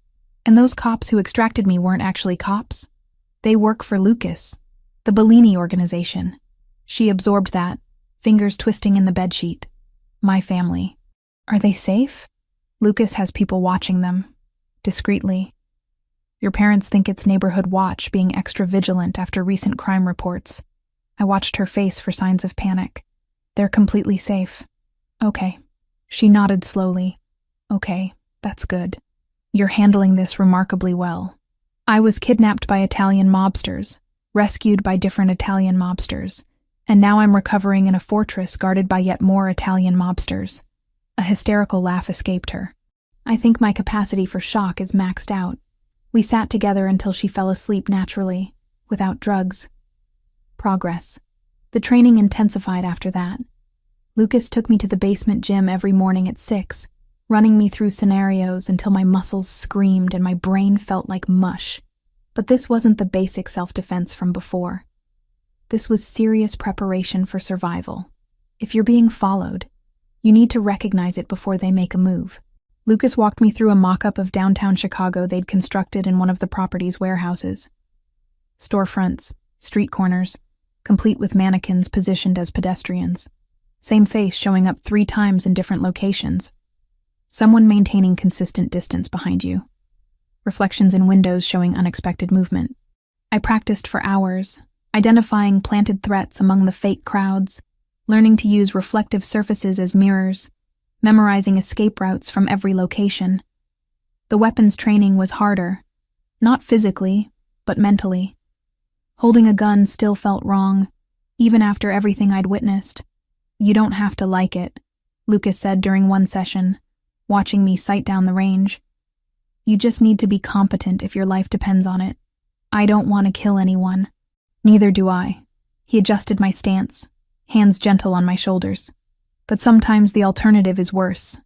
And those cops who extracted me weren't actually cops. They work for Lucas, the Bellini organization. She absorbed that, fingers twisting in the bedsheet. My family. Are they safe? Lucas has people watching them, discreetly. Your parents think it's neighborhood watch, being extra vigilant after recent crime reports. I watched her face for signs of panic. They're completely safe. Okay. She nodded slowly. Okay, that's good. You're handling this remarkably well. I was kidnapped by Italian mobsters, rescued by different Italian mobsters, and now I'm recovering in a fortress guarded by yet more Italian mobsters. A hysterical laugh escaped her. I think my capacity for shock is maxed out. We sat together until she fell asleep naturally, without drugs. Progress. The training intensified after that. Lucas took me to the basement gym every morning at 6, running me through scenarios until my muscles screamed and my brain felt like mush. But this wasn't the basic self-defense from before. This was serious preparation for survival. If you're being followed, you need to recognize it before they make a move. Lucas walked me through a mock-up of downtown Chicago they'd constructed in one of the property's warehouses. Storefronts, street corners, complete with mannequins positioned as pedestrians. Same face showing up 3 times in different locations. Someone maintaining consistent distance behind you. Reflections in windows showing unexpected movement. I practiced for hours, identifying planted threats among the fake crowds, learning to use reflective surfaces as mirrors, memorizing escape routes from every location. The weapons training was harder, not physically, but mentally. Holding a gun still felt wrong, even after everything I'd witnessed. "You don't have to like it," Lucas said during one session, watching me sight down the range. "You just need to be competent if your life depends on it. I don't want to kill anyone." "Neither do I." He adjusted my stance, hands gentle on my shoulders. "But sometimes the alternative is worse."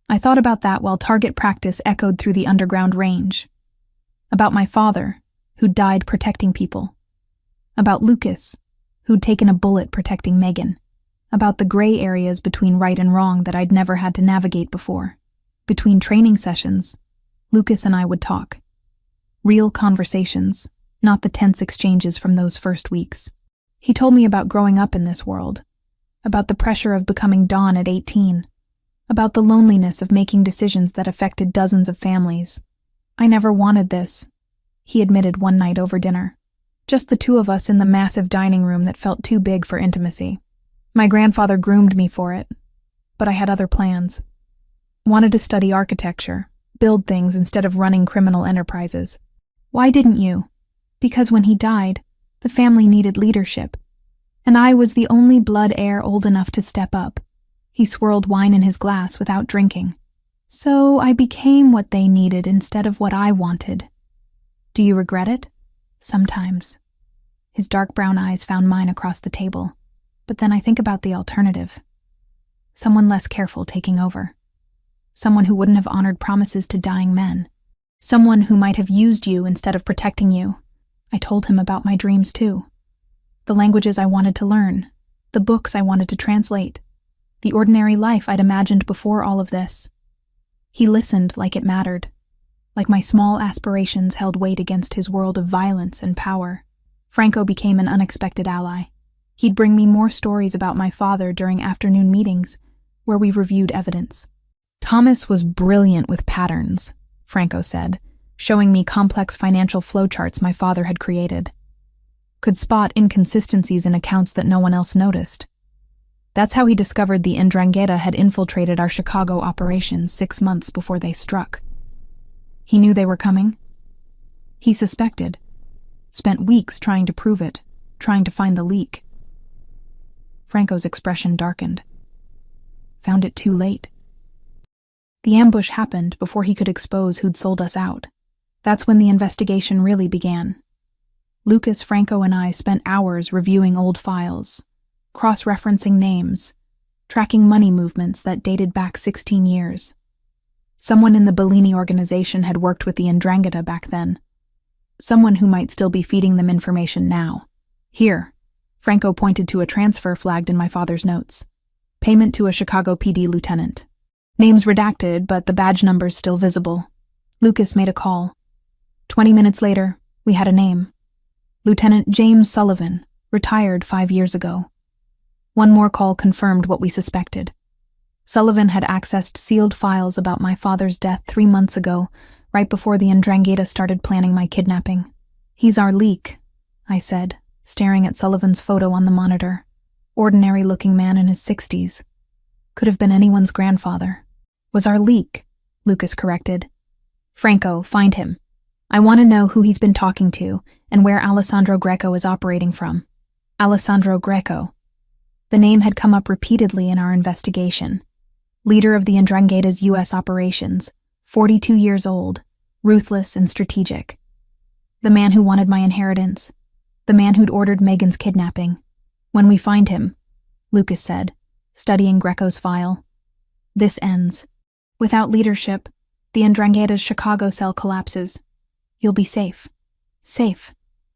I thought about that while target practice echoed through the underground range. About my father, who'd died protecting people. About Lucas, who'd taken a bullet protecting Megan. About the gray areas between right and wrong that I'd never had to navigate before. Between training sessions, Lucas and I would talk. Real conversations, not the tense exchanges from those first weeks. He told me about growing up in this world, about the pressure of becoming Dawn at 18, about the loneliness of making decisions that affected dozens of families. "I never wanted this," he admitted one night over dinner. Just the 2 of us in the massive dining room that felt too big for intimacy. My grandfather groomed me for it, but I had other plans. Wanted to study architecture, build things instead of running criminal enterprises. "Why didn't you?" "Because when he died, the family needed leadership, and I was the only blood heir old enough to step up." He swirled wine in his glass without drinking. "So I became what they needed instead of what I wanted." "Do you regret it?" "Sometimes." His dark brown eyes found mine across the table. "But then I think about the alternative. Someone less careful taking over. Someone who wouldn't have honored promises to dying men. Someone who might have used you instead of protecting you." I told him about my dreams too. The languages I wanted to learn, the books I wanted to translate, the ordinary life I'd imagined before all of this. He listened like it mattered, like my small aspirations held weight against his world of violence and power. Franco became an unexpected ally. He'd bring me more stories about my father during afternoon meetings, where we reviewed evidence. "Thomas was brilliant with patterns," Franco said, showing me complex financial flowcharts my father had created. Could spot inconsistencies in accounts that no one else noticed. That's how he discovered the Ndrangheta had infiltrated our Chicago operations 6 months before they struck. He knew they were coming. He suspected. Spent weeks trying to prove it, trying to find the leak. Franco's expression darkened. Found it too late. The ambush happened before he could expose who'd sold us out. That's when the investigation really began. Lucas, Franco, and I spent hours reviewing old files, cross-referencing names, tracking money movements that dated back 16 years. Someone in the Bellini organization had worked with the Ndrangheta back then. Someone who might still be feeding them information now. "Here," Franco pointed to a transfer flagged in my father's notes. "Payment to a Chicago PD lieutenant. Names redacted, but the badge numbers still visible." Lucas made a call. 20 minutes later, we had a name. Lieutenant James Sullivan, retired 5 years ago. One more call confirmed what we suspected. Sullivan had accessed sealed files about my father's death 3 months ago, right before the Ndrangheta started planning my kidnapping. "He's our leak," I said, staring at Sullivan's photo on the monitor. Ordinary-looking man in his 60s. Could have been anyone's grandfather. "Was our leak," Lucas corrected. "Franco, find him. I want to know who he's been talking to and where Alessandro Greco is operating from." Alessandro Greco. The name had come up repeatedly in our investigation. Leader of the Ndrangheta's U.S. operations, 42 years old, ruthless and strategic. The man who wanted my inheritance. The man who'd ordered Megan's kidnapping. When we find him, Lucas said, studying Greco's file, this ends. Without leadership, the Ndrangheta's Chicago cell collapses. You'll be safe. Safe.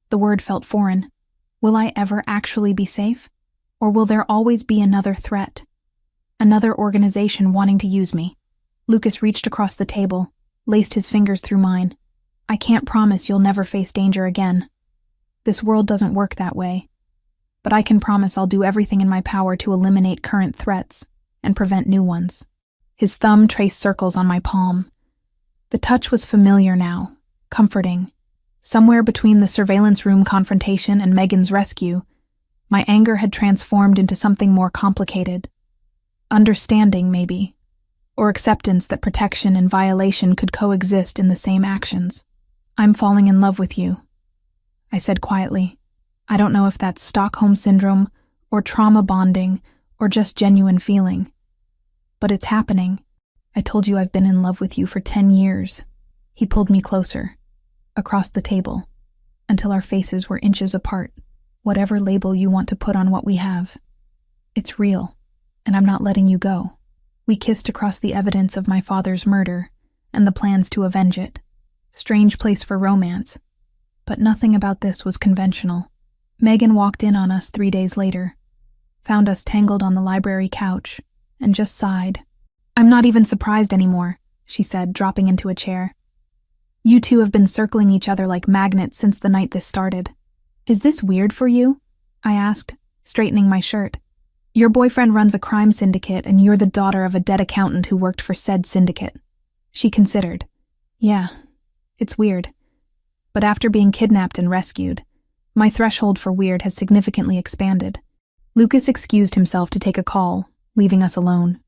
The word felt foreign. Will I ever actually be safe? Or will there always be another threat? Another organization wanting to use me? Lucas reached across the table, laced his fingers through mine. I can't promise you'll never face danger again. This world doesn't work that way. But I can promise I'll do everything in my power to eliminate current threats and prevent new ones. His thumb traced circles on my palm. The touch was familiar now, comforting. Somewhere between the surveillance room confrontation and Megan's rescue, my anger had transformed into something more complicated. Understanding, maybe, or acceptance that protection and violation could coexist in the same actions. I'm falling in love with you, I said quietly. I don't know if that's Stockholm Syndrome, or trauma bonding, or just genuine feeling. But it's happening. I told you I've been in love with you for 10 years. He pulled me closer, across the table, until our faces were inches apart. Whatever label you want to put on what we have. It's real, and I'm not letting you go. We kissed across the evidence of my father's murder, and the plans to avenge it. Strange place for romance. But nothing about this was conventional. Megan walked in on us 3 days later, found us tangled on the library couch, and just sighed. I'm not even surprised anymore, she said, dropping into a chair. You two have been circling each other like magnets since the night this started. Is this weird for you? I asked, straightening my shirt. Your boyfriend runs a crime syndicate and you're the daughter of a dead accountant who worked for said syndicate. She considered. Yeah, it's weird. But after being kidnapped and rescued, my threshold for weird has significantly expanded. Lucas excused himself to take a call, leaving us alone.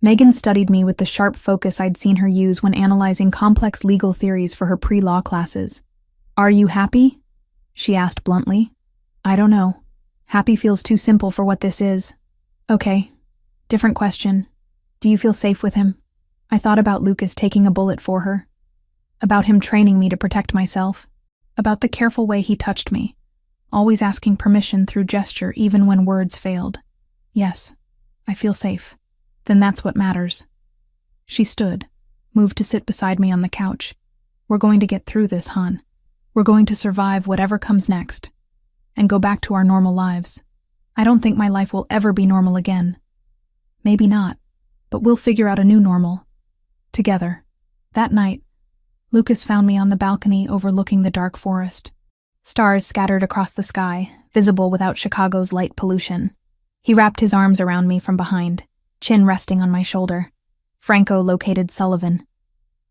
Megan studied me with the sharp focus I'd seen her use when analyzing complex legal theories for her pre-law classes. Are you happy? She asked bluntly. I don't know. Happy feels too simple for what this is. Okay. Different question. Do you feel safe with him? I thought about Lucas taking a bullet for her. About him training me to protect myself. About the careful way he touched me. Always asking permission through gesture even when words failed. Yes, I feel safe. Then that's what matters. She stood, moved to sit beside me on the couch. We're going to get through this, hon. We're going to survive whatever comes next, and go back to our normal lives. I don't think my life will ever be normal again. Maybe not, but we'll figure out a new normal. Together. That night, Lucas found me on the balcony overlooking the dark forest. Stars scattered across the sky, visible without Chicago's light pollution. He wrapped his arms around me from behind, chin resting on my shoulder. Franco located Sullivan.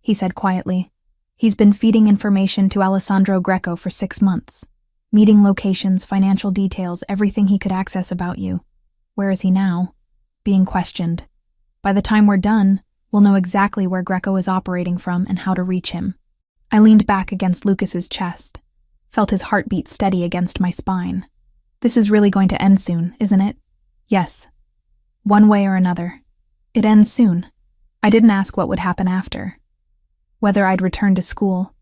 He said quietly. He's been feeding information to Alessandro Greco for 6 months. Meeting locations, financial details, everything he could access about you. Where is he now? Being questioned. By the time we're done, we'll know exactly where Greco is operating from and how to reach him. I leaned back against Lucas's chest, felt his heartbeat steady against my spine. This is really going to end soon, isn't it? Yes. One way or another. It ends soon. I didn't ask what would happen after. Whether I'd return to school,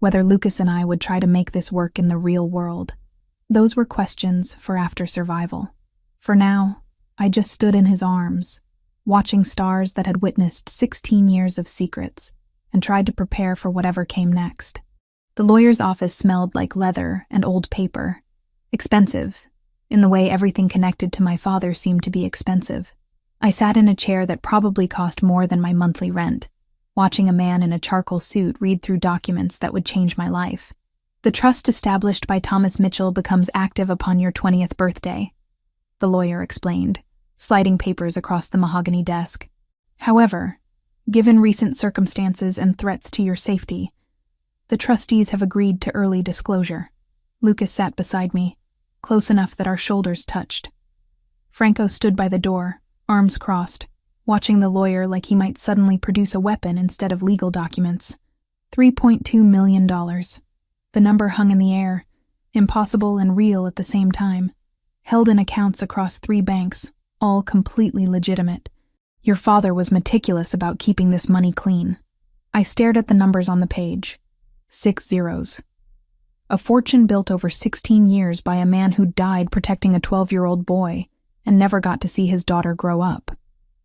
whether Lucas and I would try to make this work in the real world. Those were questions for after survival. For now, I just stood in his arms, watching stars that had witnessed 16 years of secrets, and tried to prepare for whatever came next. The lawyer's office smelled like leather and old paper. Expensive, in the way everything connected to my father seemed to be expensive. I sat in a chair that probably cost more than my monthly rent, watching a man in a charcoal suit read through documents that would change my life. The trust established by Thomas Mitchell becomes active upon your 20th birthday, the lawyer explained, sliding papers across the mahogany desk. However, given recent circumstances and threats to your safety, the trustees have agreed to early disclosure. Lucas sat beside me, close enough that our shoulders touched. Franco stood by the door, arms crossed, watching the lawyer like he might suddenly produce a weapon instead of legal documents. $3.2 million. The number hung in the air, impossible and real at the same time, held in accounts across 3 banks, all completely legitimate. Your father was meticulous about keeping this money clean. I stared at the numbers on the page. 6 zeros. A fortune built over 16 years by a man who died protecting a 12-year-old boy and never got to see his daughter grow up.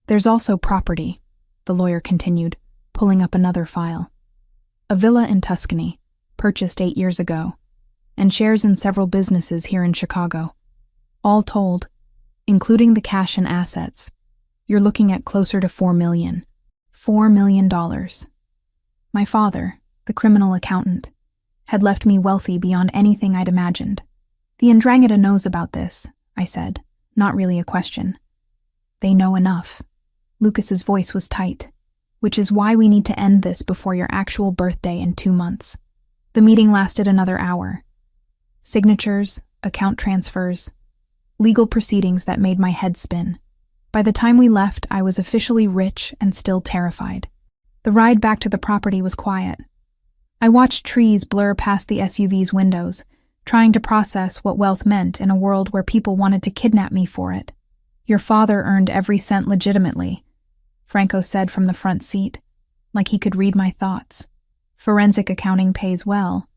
There's also property, the lawyer continued, pulling up another file. A villa in Tuscany, purchased 8 years ago, and shares in several businesses here in Chicago. All told, including the cash and assets, you're looking at closer to $4 million. $4 million. My father, the criminal accountant, had left me wealthy beyond anything I'd imagined. The Ndrangheta knows about this, I said, not really a question. They know enough. Lucas's voice was tight, which is why we need to end this before your actual birthday in 2 months. The meeting lasted another hour. Signatures, account transfers, legal proceedings that made my head spin. By the time we left, I was officially rich and still terrified. The ride back to the property was quiet. I watched trees blur past the SUV's windows, trying to process what wealth meant in a world where people wanted to kidnap me for it. Your father earned every cent legitimately, Franco said from the front seat, like he could read my thoughts. Forensic accounting pays well.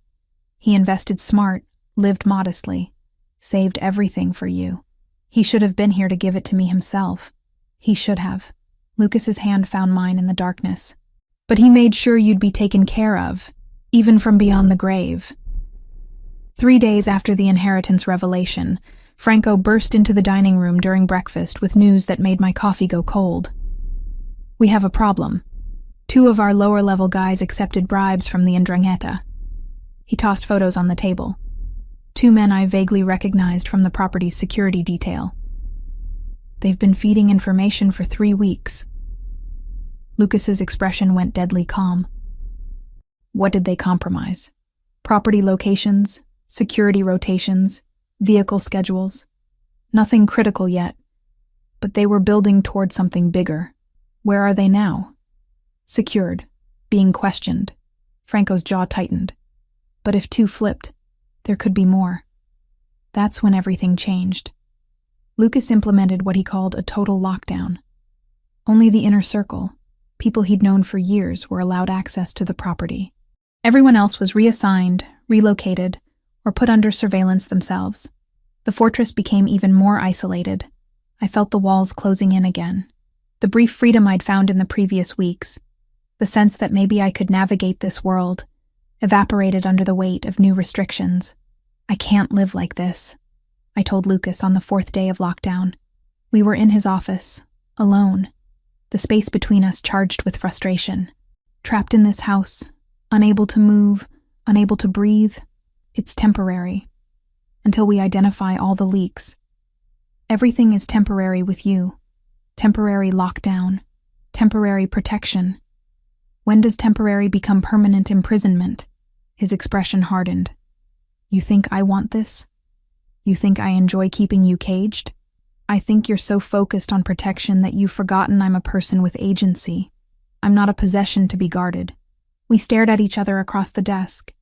He invested smart, lived modestly, saved everything for you. He should have been here to give it to me himself. He should have. Lucas's hand found mine in the darkness. But he made sure you'd be taken care of, even from beyond the grave. 3 days after the inheritance revelation, Franco burst into the dining room during breakfast with news that made my coffee go cold. We have a problem. 2 of our lower-level guys accepted bribes from the Ndrangheta. He tossed photos on the table. 2 men I vaguely recognized from the property's security detail. They've been feeding information for 3 weeks. Lucas's expression went deadly calm. What did they compromise? Property locations, security rotations, vehicle schedules. Nothing critical yet, but they were building toward something bigger. Where are they now? Secured, being questioned. Franco's jaw tightened. But if 2 flipped, there could be more. That's when everything changed. Lucas implemented what he called a total lockdown. Only the inner circle, people he'd known for years, were allowed access to the property. Everyone else was reassigned, relocated, or put under surveillance themselves. The fortress became even more isolated. I felt the walls closing in again. The brief freedom I'd found in the previous weeks, the sense that maybe I could navigate this world, evaporated under the weight of new restrictions. I can't live like this, I told Lucas on the 4th day of lockdown. We were in his office, alone, the space between us charged with frustration. Trapped in this house, unable to move, unable to breathe. It's temporary, until we identify all the leaks. Everything is temporary with you. Temporary lockdown, temporary protection. When does temporary become permanent imprisonment? His expression hardened. You think I want this? You think I enjoy keeping you caged? I think you're so focused on protection that you've forgotten I'm a person with agency. I'm not a possession to be guarded. We stared at each other across the desk.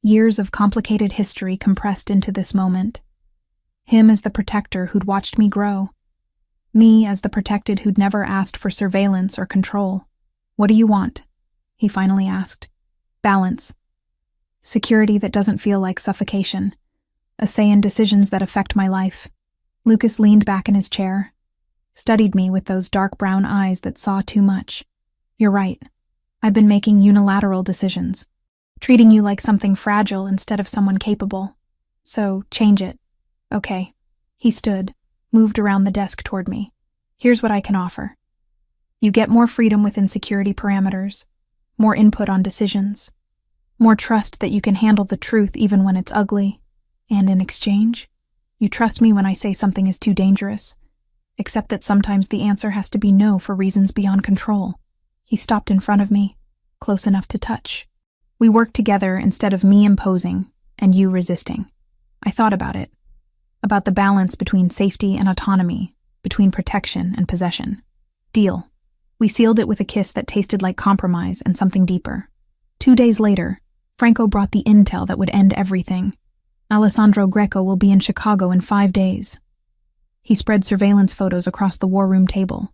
Years of complicated history compressed into this moment. Him as the protector who'd watched me grow. Me as the protected who'd never asked for surveillance or control. What do you want? He finally asked. Balance. Security that doesn't feel like suffocation. A say in decisions that affect my life. Lucas leaned back in his chair, studied me with those dark brown eyes that saw too much. You're right. I've been making unilateral decisions, treating you like something fragile instead of someone capable. So, change it. Okay. He stood, moved around the desk toward me. Here's what I can offer. You get more freedom within security parameters, more input on decisions, more trust that you can handle the truth even when it's ugly, and in exchange, you trust me when I say something is too dangerous, except that sometimes the answer has to be no for reasons beyond control. He stopped in front of me, close enough to touch. We worked together instead of me imposing and you resisting. I thought about it, about the balance between safety and autonomy, between protection and possession. Deal. We sealed it with a kiss that tasted like compromise and something deeper. 2 days later, Franco brought the intel that would end everything. Alessandro Greco will be in Chicago in 5 days. He spread surveillance photos across the war room table.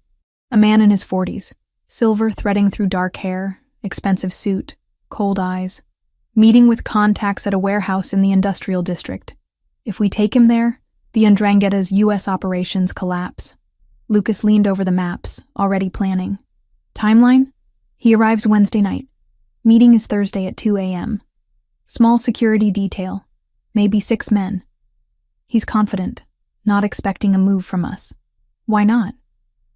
A man in his 40s, silver threading through dark hair, expensive suit, cold eyes. Meeting with contacts at a warehouse in the industrial district. If we take him there, the Ndrangheta's U.S. operations collapse. Lucas leaned over the maps, already planning. Timeline? He arrives Wednesday night. Meeting is Thursday at 2 a.m. Small security detail. Maybe 6 men. He's confident, not expecting a move from us. Why not?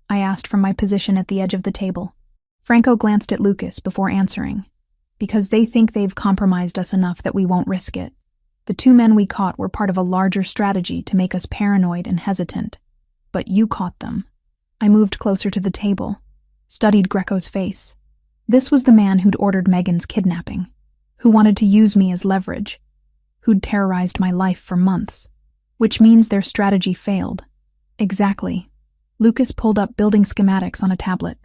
I asked from my position at the edge of the table. Franco glanced at Lucas before answering. Because they think they've compromised us enough that we won't risk it. The 2 men we caught were part of a larger strategy to make us paranoid and hesitant. But you caught them. I moved closer to the table, studied Greco's face. This was the man who'd ordered Megan's kidnapping, who wanted to use me as leverage, who'd terrorized my life for months. Which means their strategy failed. Exactly. Lucas pulled up building schematics on a tablet.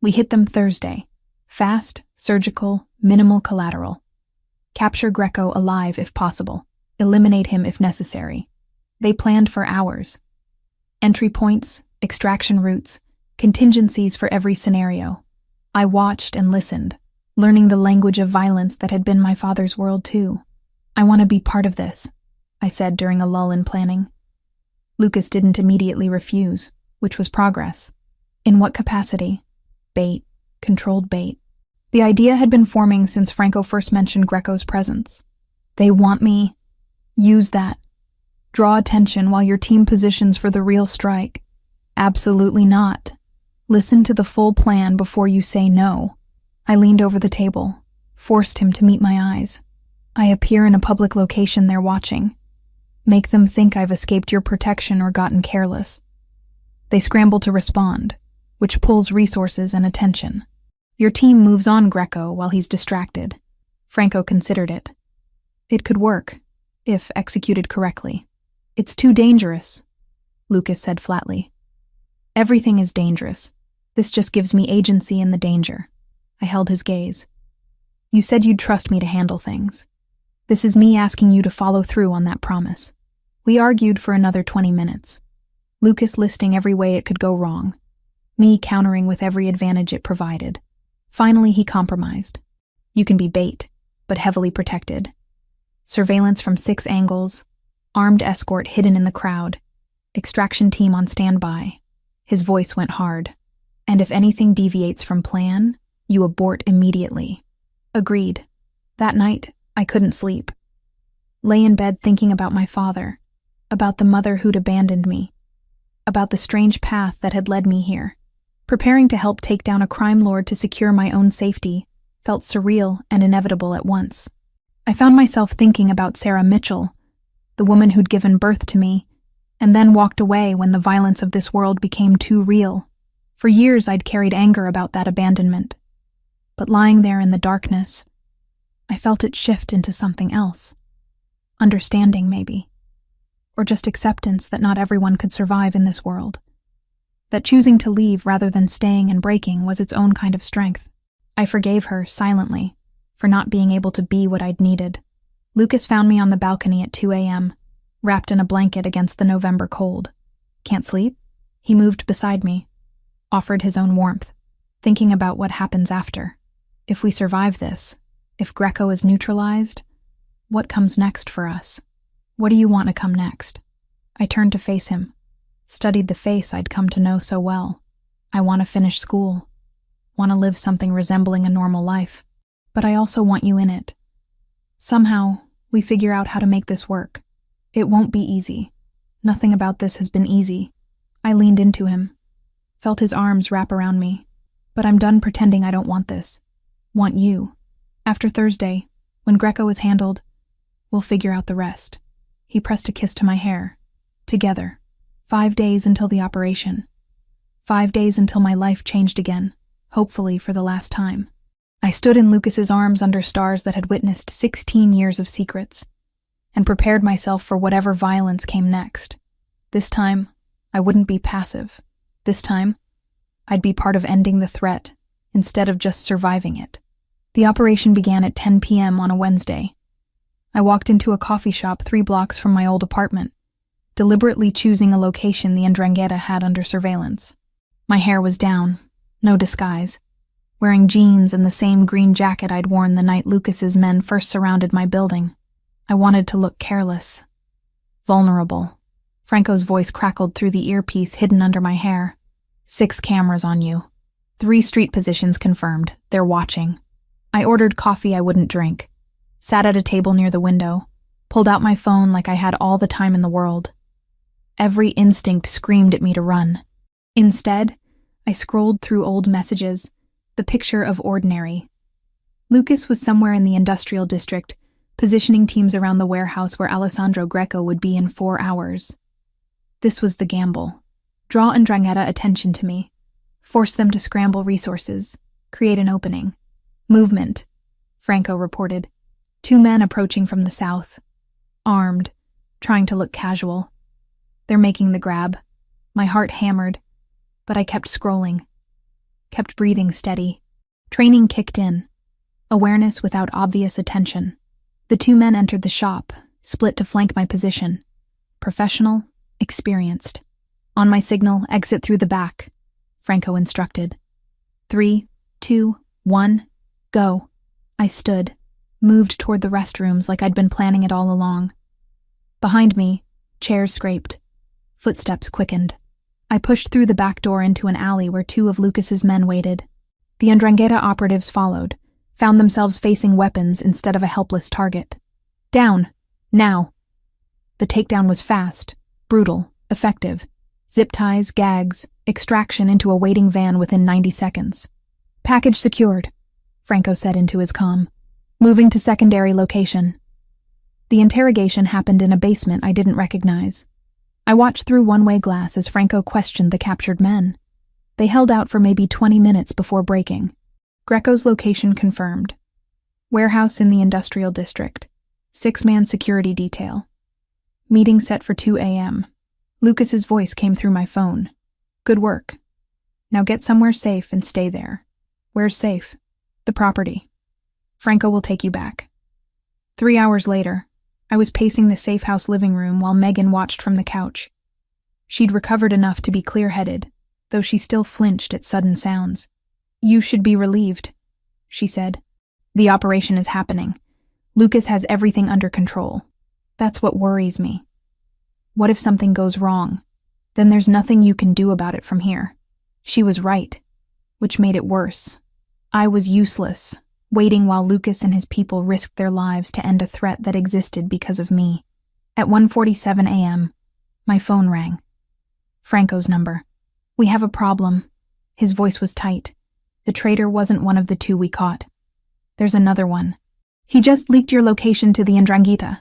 We hit them Thursday. Fast, surgical, minimal collateral. Capture Greco alive if possible. Eliminate him if necessary. They planned for hours. Entry points, extraction routes, contingencies for every scenario. I watched and listened, learning the language of violence that had been my father's world too. I want to be part of this, I said during a lull in planning. Lucas didn't immediately refuse, which was progress. In what capacity? Bait, controlled bait. The idea had been forming since Franco first mentioned Greco's presence. They want me. Use that. Draw attention while your team positions for the real strike. Absolutely not. Listen to the full plan before you say no. I leaned over the table, forced him to meet my eyes. I appear in a public location they're watching. Make them think I've escaped your protection or gotten careless. They scramble to respond, which pulls resources and attention. Your team moves on Greco while he's distracted. Franco considered it. It could work, if executed correctly. It's too dangerous, Lucas said flatly. Everything is dangerous. This just gives me agency in the danger. I held his gaze. You said you'd trust me to handle things. This is me asking you to follow through on that promise. We argued for another 20 minutes. Lucas listing every way it could go wrong. Me countering with every advantage it provided. Finally, he compromised. You can be bait, but heavily protected. Surveillance from 6 angles, armed escort hidden in the crowd, extraction team on standby. His voice went hard. And if anything deviates from plan, you abort immediately. Agreed. That night, I couldn't sleep. Lay in bed thinking about my father, about the mother who'd abandoned me, about the strange path that had led me here. Preparing to help take down a crime lord to secure my own safety felt surreal and inevitable at once. I found myself thinking about Sarah Mitchell, the woman who'd given birth to me, and then walked away when the violence of this world became too real. For years I'd carried anger about that abandonment. But lying there in the darkness, I felt it shift into something else. Understanding, maybe. Or just acceptance that not everyone could survive in this world. That choosing to leave rather than staying and breaking was its own kind of strength. I forgave her, silently, for not being able to be what I'd needed. Lucas found me on the balcony at 2 a.m., wrapped in a blanket against the November cold. Can't sleep? He moved beside me, offered his own warmth, thinking about what happens after. If we survive this, if Greco is neutralized, what comes next for us? What do you want to come next? I turned to face him, studied the face I'd come to know so well. I want to finish school, want to live something resembling a normal life, but I also want you in it. Somehow, we figure out how to make this work. It won't be easy. Nothing about this has been easy. I leaned into him, felt his arms wrap around me. But I'm done pretending I don't want this. Want you. After Thursday, when Greco is handled, we'll figure out the rest. He pressed a kiss to my hair. Together. 5 days until the operation. 5 days until my life changed again, hopefully for the last time. I stood in Lucas's arms under stars that had witnessed 16 years of secrets, and prepared myself for whatever violence came next. This time, I wouldn't be passive. This time, I'd be part of ending the threat, instead of just surviving it. The operation began at 10 p.m. on a Wednesday. I walked into a coffee shop 3 blocks from my old apartment, deliberately choosing a location the Ndrangheta had under surveillance. My hair was down, no disguise. wearing jeans and the same green jacket I'd worn the night Lucas's men first surrounded my building. I wanted to look careless, vulnerable. Franco's voice crackled through the earpiece hidden under my hair. 6 cameras on you. 3 street positions confirmed. They're watching. I ordered coffee I wouldn't drink, sat at a table near the window, pulled out my phone like I had all the time in the world. Every instinct screamed at me to run. Instead, I scrolled through old messages, the picture of ordinary. Lucas was somewhere in the industrial district, positioning teams around the warehouse where Alessandro Greco would be in 4 hours. This was the gamble. Draw 'Ndrangheta attention to me. Force them to scramble resources. Create an opening. Movement, Franco reported. 2 men approaching from the south. Armed, trying to look casual. They're making the grab. My heart hammered, but I kept scrolling. Kept breathing steady. Training kicked in. Awareness without obvious attention. The 2 men entered the shop, split to flank my position. Professional, experienced. On my signal, exit through the back, Franco instructed. 3, 2, 1, go. I stood, moved toward the restrooms like I'd been planning it all along. Behind me, chairs scraped. Footsteps quickened. I pushed through the back door into an alley where 2 of Lucas's men waited. The 'Ndrangheta operatives followed, found themselves facing weapons instead of a helpless target. Down, now. The takedown was fast, brutal, effective. Zip ties, gags, extraction into a waiting van within 90 seconds. Package secured, Franco said into his comm. Moving to secondary location. The interrogation happened in a basement I didn't recognize. I watched through one-way glass as Franco questioned the captured men. They held out for maybe 20 minutes before breaking. Greco's location confirmed. Warehouse in the industrial district. 6-man security detail. Meeting set for 2 a.m. Lucas's voice came through my phone. Good work. Now get somewhere safe and stay there. Where's safe? The property. Franco will take you back. 3 hours later, I was pacing the safe house living room while Megan watched from the couch. She'd recovered enough to be clear-headed, though she still flinched at sudden sounds. You should be relieved, she said. The operation is happening. Lucas has everything under control. That's what worries me. What if something goes wrong? Then there's nothing you can do about it from here. She was right, which made it worse. I was useless, waiting while Lucas and his people risked their lives to end a threat that existed because of me. At 1:47 a.m., my phone rang. Franco's number. We have a problem. His voice was tight. The traitor wasn't one of the 2 we caught. There's another one. He just leaked your location to the 'Ndrangheta.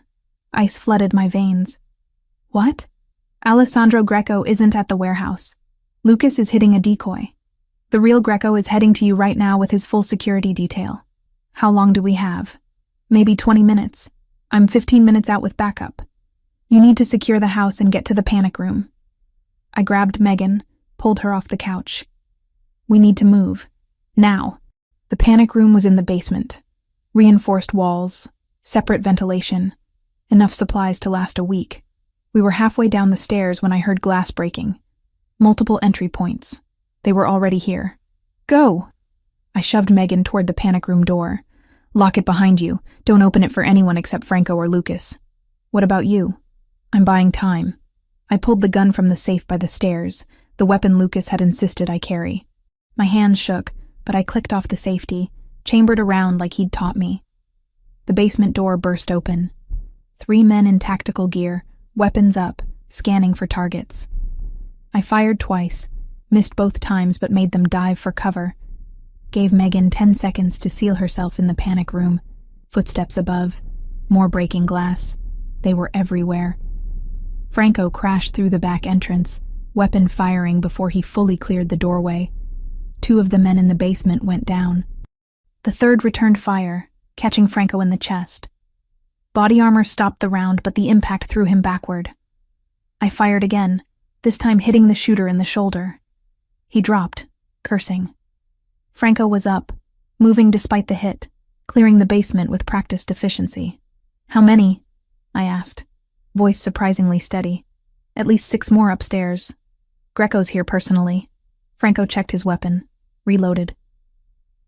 Ice flooded my veins. What? Alessandro Greco isn't at the warehouse. Lucas is hitting a decoy. The real Greco is heading to you right now with his full security detail. How long do we have? Maybe 20 minutes. I'm 15 minutes out with backup. You need to secure the house and get to the panic room. I grabbed Megan, pulled her off the couch. We need to move. Now. The panic room was in the basement. Reinforced walls, separate ventilation, enough supplies to last a week. We were halfway down the stairs when I heard glass breaking. Multiple entry points. They were already here. Go! I shoved Megan toward the panic room door. Lock it behind you. Don't open it for anyone except Franco or Lucas. What about you? I'm buying time. I pulled the gun from the safe by the stairs, the weapon Lucas had insisted I carry. My hands shook, but I clicked off the safety, chambered around like he'd taught me. The basement door burst open. 3 men in tactical gear, weapons up, scanning for targets. I fired twice, missed both times but made them dive for cover. Gave Megan 10 seconds to seal herself in the panic room. Footsteps above, more breaking glass. They were everywhere. Franco crashed through the back entrance, weapon firing before he fully cleared the doorway. 2 of the men in the basement went down. The 3rd returned fire, catching Franco in the chest. Body armor stopped the round, but the impact threw him backward. I fired again, this time hitting the shooter in the shoulder. He dropped, cursing. Franco was up, moving despite the hit, clearing the basement with practiced efficiency. How many? I asked, voice surprisingly steady. At least 6 more upstairs. Greco's here personally. Franco checked his weapon, reloaded.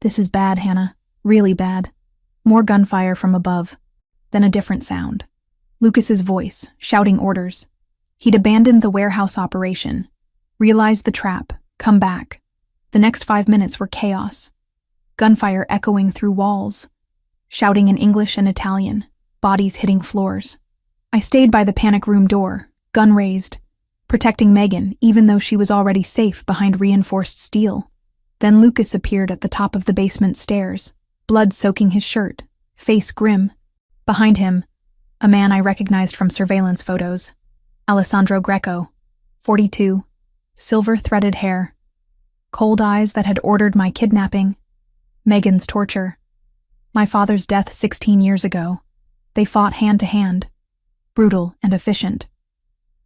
This is bad, Hannah. Really bad. More gunfire from above. Then a different sound. Lucas's voice, shouting orders. He'd abandoned the warehouse operation. Realized the trap. Come back. The next 5 minutes were chaos. Gunfire echoing through walls. Shouting in English and Italian. Bodies hitting floors. I stayed by the panic room door, gun raised, protecting Megan even though she was already safe behind reinforced steel. Then Lucas appeared at the top of the basement stairs, blood soaking his shirt, face grim. Behind him, a man I recognized from surveillance photos. Alessandro Greco, 42, silver-threaded hair, cold eyes that had ordered my kidnapping, Megan's torture, my father's death 16 years ago. They fought hand to hand, brutal and efficient.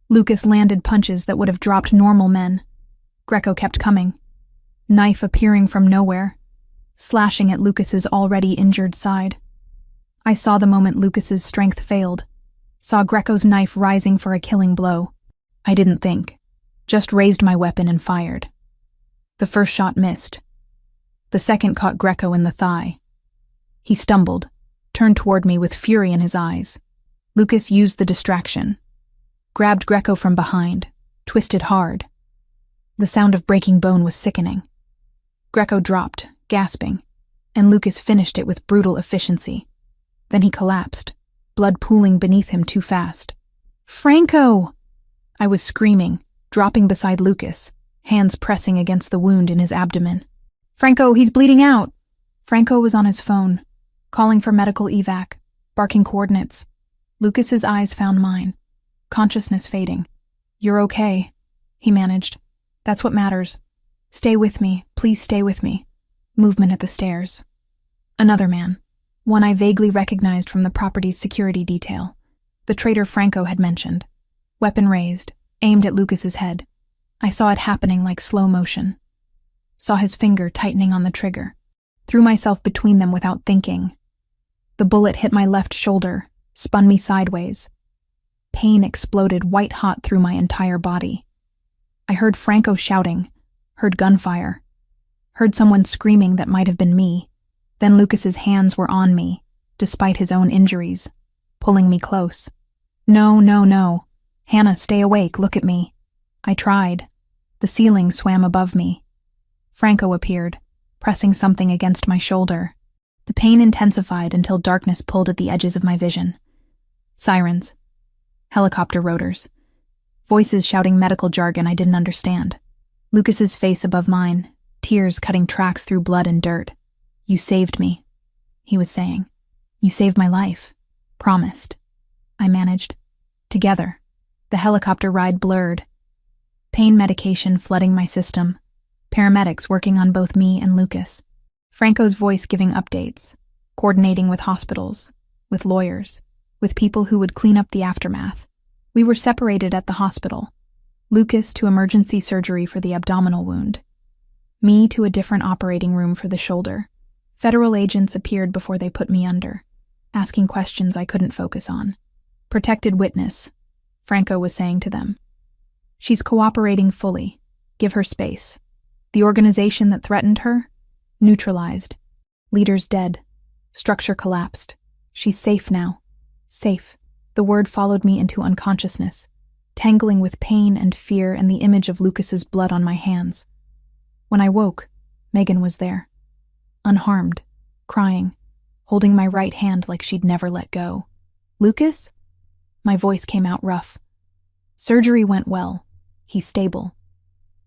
Lucas landed punches that would have dropped normal men. Greco kept coming, knife appearing from nowhere, slashing at Lucas's already injured side. I saw the moment Lucas's strength failed, saw Greco's knife rising for a killing blow. I didn't think, just raised my weapon and fired. The first shot missed. The second caught Greco in the thigh. He stumbled, turned toward me with fury in his eyes. Lucas used the distraction, grabbed Greco from behind, twisted hard. The sound of breaking bone was sickening. Greco dropped, gasping, and Lucas finished it with brutal efficiency. Then he collapsed, blood pooling beneath him too fast. "Franco!" I was screaming, dropping beside Lucas, hands pressing against the wound in his abdomen. "Franco, he's bleeding out!" Franco was on his phone, calling for medical evac, barking coordinates. Lucas's eyes found mine, consciousness fading. "You're okay," he managed. "That's what matters. Stay with me, please stay with me." Movement at the stairs. Another man, one I vaguely recognized from the property's security detail. The traitor Franco had mentioned. Weapon raised, aimed at Lucas's head. I saw it happening like slow motion. Saw his finger tightening on the trigger. Threw myself between them without thinking. The bullet hit my left shoulder, spun me sideways. Pain exploded white-hot through my entire body. I heard Franco shouting, heard gunfire, heard someone screaming that might have been me. Then Lucas's hands were on me, despite his own injuries, pulling me close. "No, no, no. Hannah, stay awake, look at me." I tried. The ceiling swam above me. Franco appeared, pressing something against my shoulder. The pain intensified until darkness pulled at the edges of my vision. Sirens. Helicopter rotors. Voices shouting medical jargon I didn't understand. Lucas's face above mine, tears cutting tracks through blood and dirt. "You saved me," he was saying. "You saved my life. Promised." I managed. Together. The helicopter ride blurred. Pain medication flooding my system. Paramedics working on both me and Lucas. Franco's voice giving updates, coordinating with hospitals, with lawyers, with people who would clean up the aftermath. We were separated at the hospital. Lucas to emergency surgery for the abdominal wound. Me to a different operating room for the shoulder. Federal agents appeared before they put me under, asking questions I couldn't focus on. "Protected witness," Franco was saying to them. "She's cooperating fully. Give her space. The organization that threatened her? Neutralized. Leaders dead. Structure collapsed. She's safe now. Safe." The word followed me into unconsciousness, tangling with pain and fear and the image of Lucas's blood on my hands. When I woke, Megan was there. Unharmed, crying, holding my right hand like she'd never let go. "Lucas?" My voice came out rough. "Surgery went well. He's stable.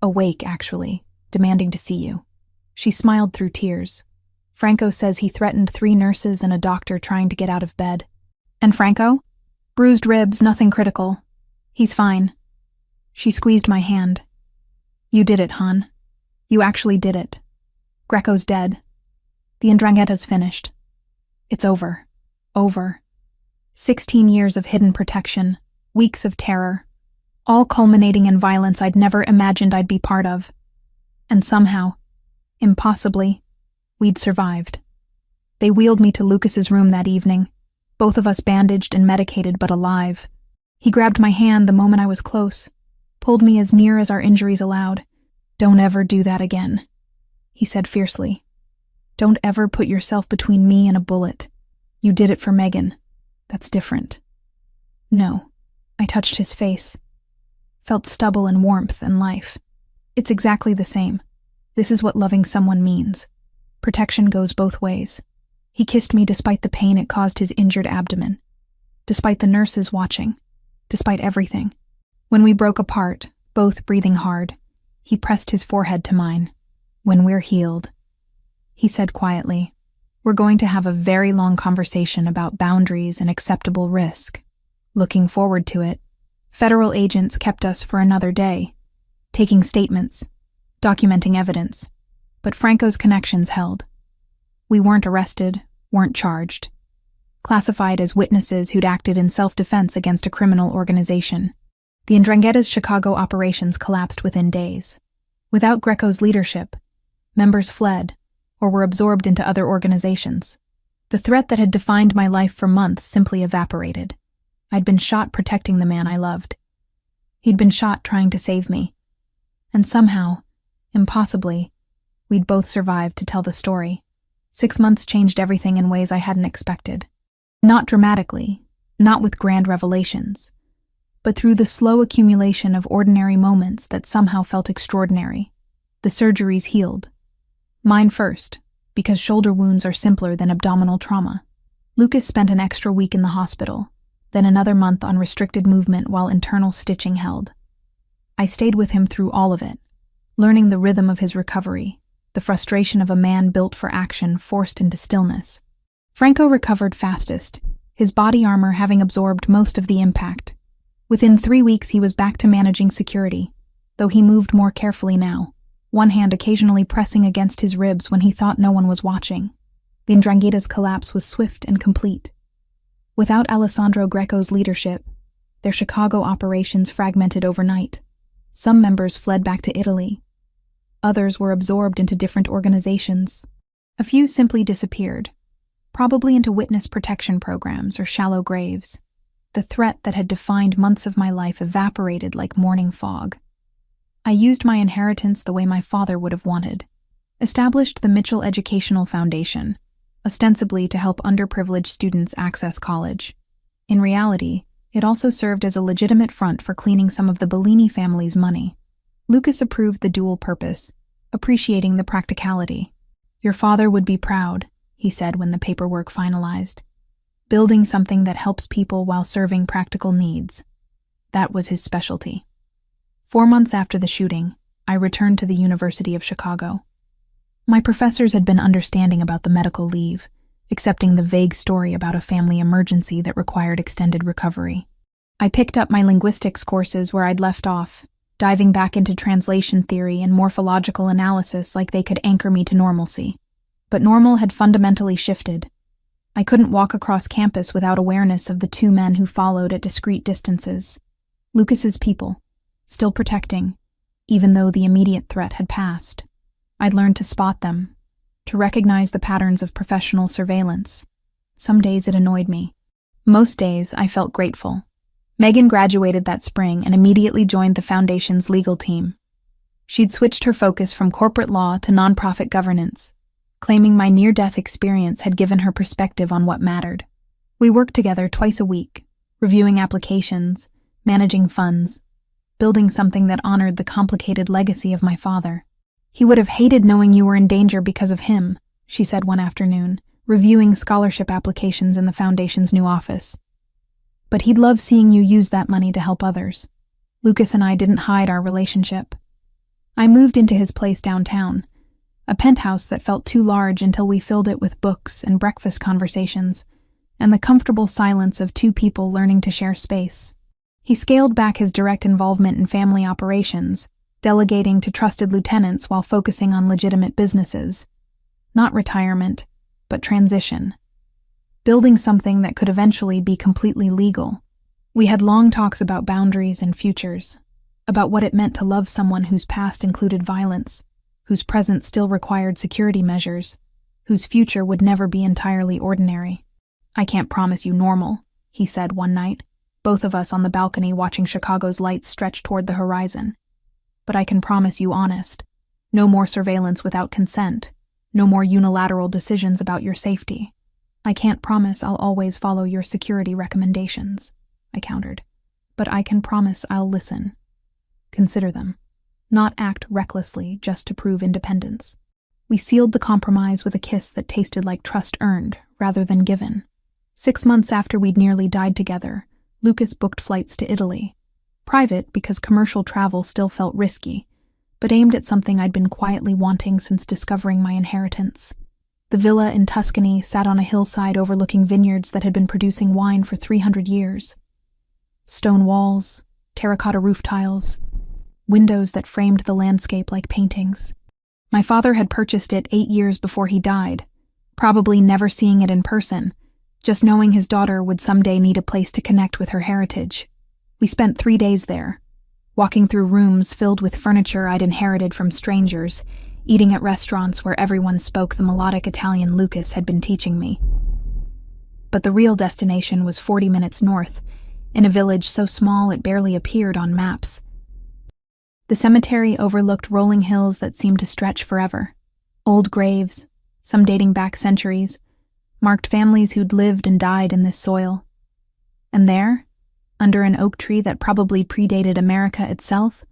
Awake, actually, demanding to see you." She smiled through tears. "Franco says he threatened 3 nurses and a doctor trying to get out of bed." "And Franco?" "Bruised ribs, nothing critical. He's fine." She squeezed my hand. "You did it, hon. You actually did it. Greco's dead. The Ndrangheta's finished. It's over. Over. 16 years of hidden protection, weeks of terror, all culminating in violence I'd never imagined I'd be part of. And somehow, impossibly, we'd survived. They wheeled me to Lucas's room that evening, both of us bandaged and medicated but alive. He grabbed my hand the moment I was close, pulled me as near as our injuries allowed. "Don't ever do that again," he said fiercely. Don't ever put yourself between me and a bullet. You did it for Megan. That's different." "No." I touched his face. Felt stubble and warmth and life. "It's exactly the same. This is what loving someone means. Protection goes both ways." He kissed me despite the pain it caused his injured abdomen. Despite the nurses watching. Despite everything. When we broke apart, both breathing hard, he pressed his forehead to mine. "When we're healed," he said quietly, "we're going to have a very long conversation about boundaries and acceptable risk." Looking forward to it, federal agents kept us for another day, taking statements, documenting evidence, but Franco's connections held. We weren't arrested, weren't charged. Classified as witnesses who'd acted in self-defense against a criminal organization. The Ndrangheta's Chicago operations collapsed within days. Without Greco's leadership, members fled or were absorbed into other organizations. The threat that had defined my life for months simply evaporated. I'd been shot protecting the man I loved. He'd been shot trying to save me. And somehow, impossibly, we'd both survived to tell the story. 6 months changed everything in ways I hadn't expected. Not dramatically, not with grand revelations, but through the slow accumulation of ordinary moments that somehow felt extraordinary. The surgeries healed. Mine first, because shoulder wounds are simpler than abdominal trauma. Lucas spent an extra week in the hospital, then another month on restricted movement while internal stitching held. I stayed with him through all of it, learning the rhythm of his recovery, the frustration of a man built for action forced into stillness. Franco recovered fastest, his body armor having absorbed most of the impact. Within 3 weeks he was back to managing security, though he moved more carefully now, one hand occasionally pressing against his ribs when he thought no one was watching. The Ndrangheta's collapse was swift and complete. Without Alessandro Greco's leadership, their Chicago operations fragmented overnight. Some members fled back to Italy. Others were absorbed into different organizations. A few simply disappeared, probably into witness protection programs or shallow graves. The threat that had defined months of my life evaporated like morning fog. I used my inheritance the way my father would have wanted. Established the Mitchell Educational Foundation, ostensibly to help underprivileged students access college. In reality, it also served as a legitimate front for cleaning some of the Bellini family's money. Lucas approved the dual purpose, appreciating the practicality. "Your father would be proud," he said when the paperwork finalized. "Building something that helps people while serving practical needs. That was his specialty." 4 months after the shooting, I returned to the University of Chicago. My professors had been understanding about the medical leave, accepting the vague story about a family emergency that required extended recovery. I picked up my linguistics courses where I'd left off, diving back into translation theory and morphological analysis like they could anchor me to normalcy. But normal had fundamentally shifted. I couldn't walk across campus without awareness of the 2 men who followed at discreet distances. Lucas's people, still protecting, even though the immediate threat had passed. I'd learned to spot them, to recognize the patterns of professional surveillance. Some days it annoyed me. Most days I felt grateful. Megan graduated that spring and immediately joined the Foundation's legal team. She'd switched her focus from corporate law to nonprofit governance, claiming my near-death experience had given her perspective on what mattered. We worked together twice a week, reviewing applications, managing funds, building something that honored the complicated legacy of my father. "He would have hated knowing you were in danger because of him," she said one afternoon, reviewing scholarship applications in the Foundation's new office. "But he'd love seeing you use that money to help others." Lucas and I didn't hide our relationship. I moved into his place downtown, a penthouse that felt too large until we filled it with books and breakfast conversations, and the comfortable silence of 2 people learning to share space. He scaled back his direct involvement in family operations, delegating to trusted lieutenants while focusing on legitimate businesses. Not retirement, but transition. Building something that could eventually be completely legal. We had long talks about boundaries and futures, about what it meant to love someone whose past included violence, whose present still required security measures, whose future would never be entirely ordinary. "I can't promise you normal," he said one night, both of us on the balcony watching Chicago's lights stretch toward the horizon. "But I can promise you honest. No more surveillance without consent. No more unilateral decisions about your safety. I can't promise I'll always follow your security recommendations, I countered. But I can promise I'll listen. Consider them. Not act recklessly just to prove independence. We sealed the compromise with a kiss that tasted like trust earned rather than given. 6 months after we'd nearly died together, Lucas booked flights to Italy. Private because commercial travel still felt risky, but aimed at something I'd been quietly wanting since discovering my inheritance. The villa in Tuscany sat on a hillside overlooking vineyards that had been producing wine for 300 years. Stone walls, terracotta roof tiles, windows that framed the landscape like paintings. My father had purchased it 8 years before he died, probably never seeing it in person, just knowing his daughter would someday need a place to connect with her heritage. We spent 3 days there, walking through rooms filled with furniture I'd inherited from strangers, eating at restaurants where everyone spoke the melodic Italian Lucas had been teaching me. But the real destination was 40 minutes north, in a village so small it barely appeared on maps. The cemetery overlooked rolling hills that seemed to stretch forever. Old graves, some dating back centuries, marked families who'd lived and died in this soil. And there, under an oak tree that probably predated America itself,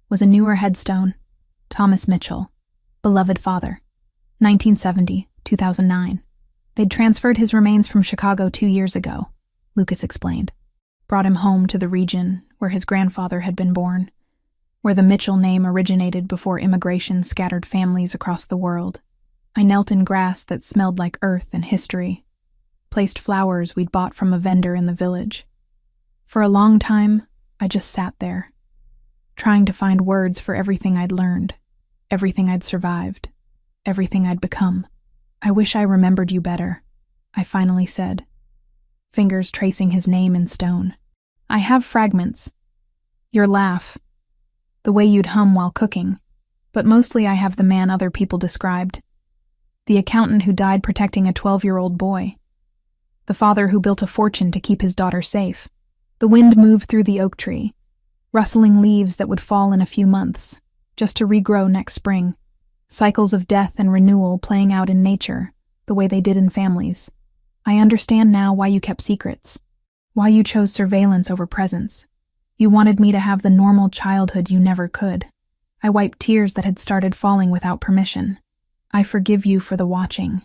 was a newer headstone. Thomas Mitchell, beloved father. 1970-2009. They'd transferred his remains from Chicago 2 years ago, Lucas explained. Brought him home to the region where his grandfather had been born, where the Mitchell name originated before immigration scattered families across the world. I knelt in grass that smelled like earth and history, placed flowers we'd bought from a vendor in the village. For a long time, I just sat there, trying to find words for everything I'd learned, everything I'd survived, everything I'd become. I wish I remembered you better, I finally said, fingers tracing his name in stone. I have fragments. Your laugh, the way you'd hum while cooking, but mostly I have the man other people described. The accountant who died protecting a 12-year-old boy. The father who built a fortune to keep his daughter safe. The wind moved through the oak tree, rustling leaves that would fall in a few months, just to regrow next spring. Cycles of death and renewal playing out in nature, the way they did in families. I understand now why you kept secrets, why you chose surveillance over presence. You wanted me to have the normal childhood you never could. I wiped tears that had started falling without permission. I forgive you for the watching.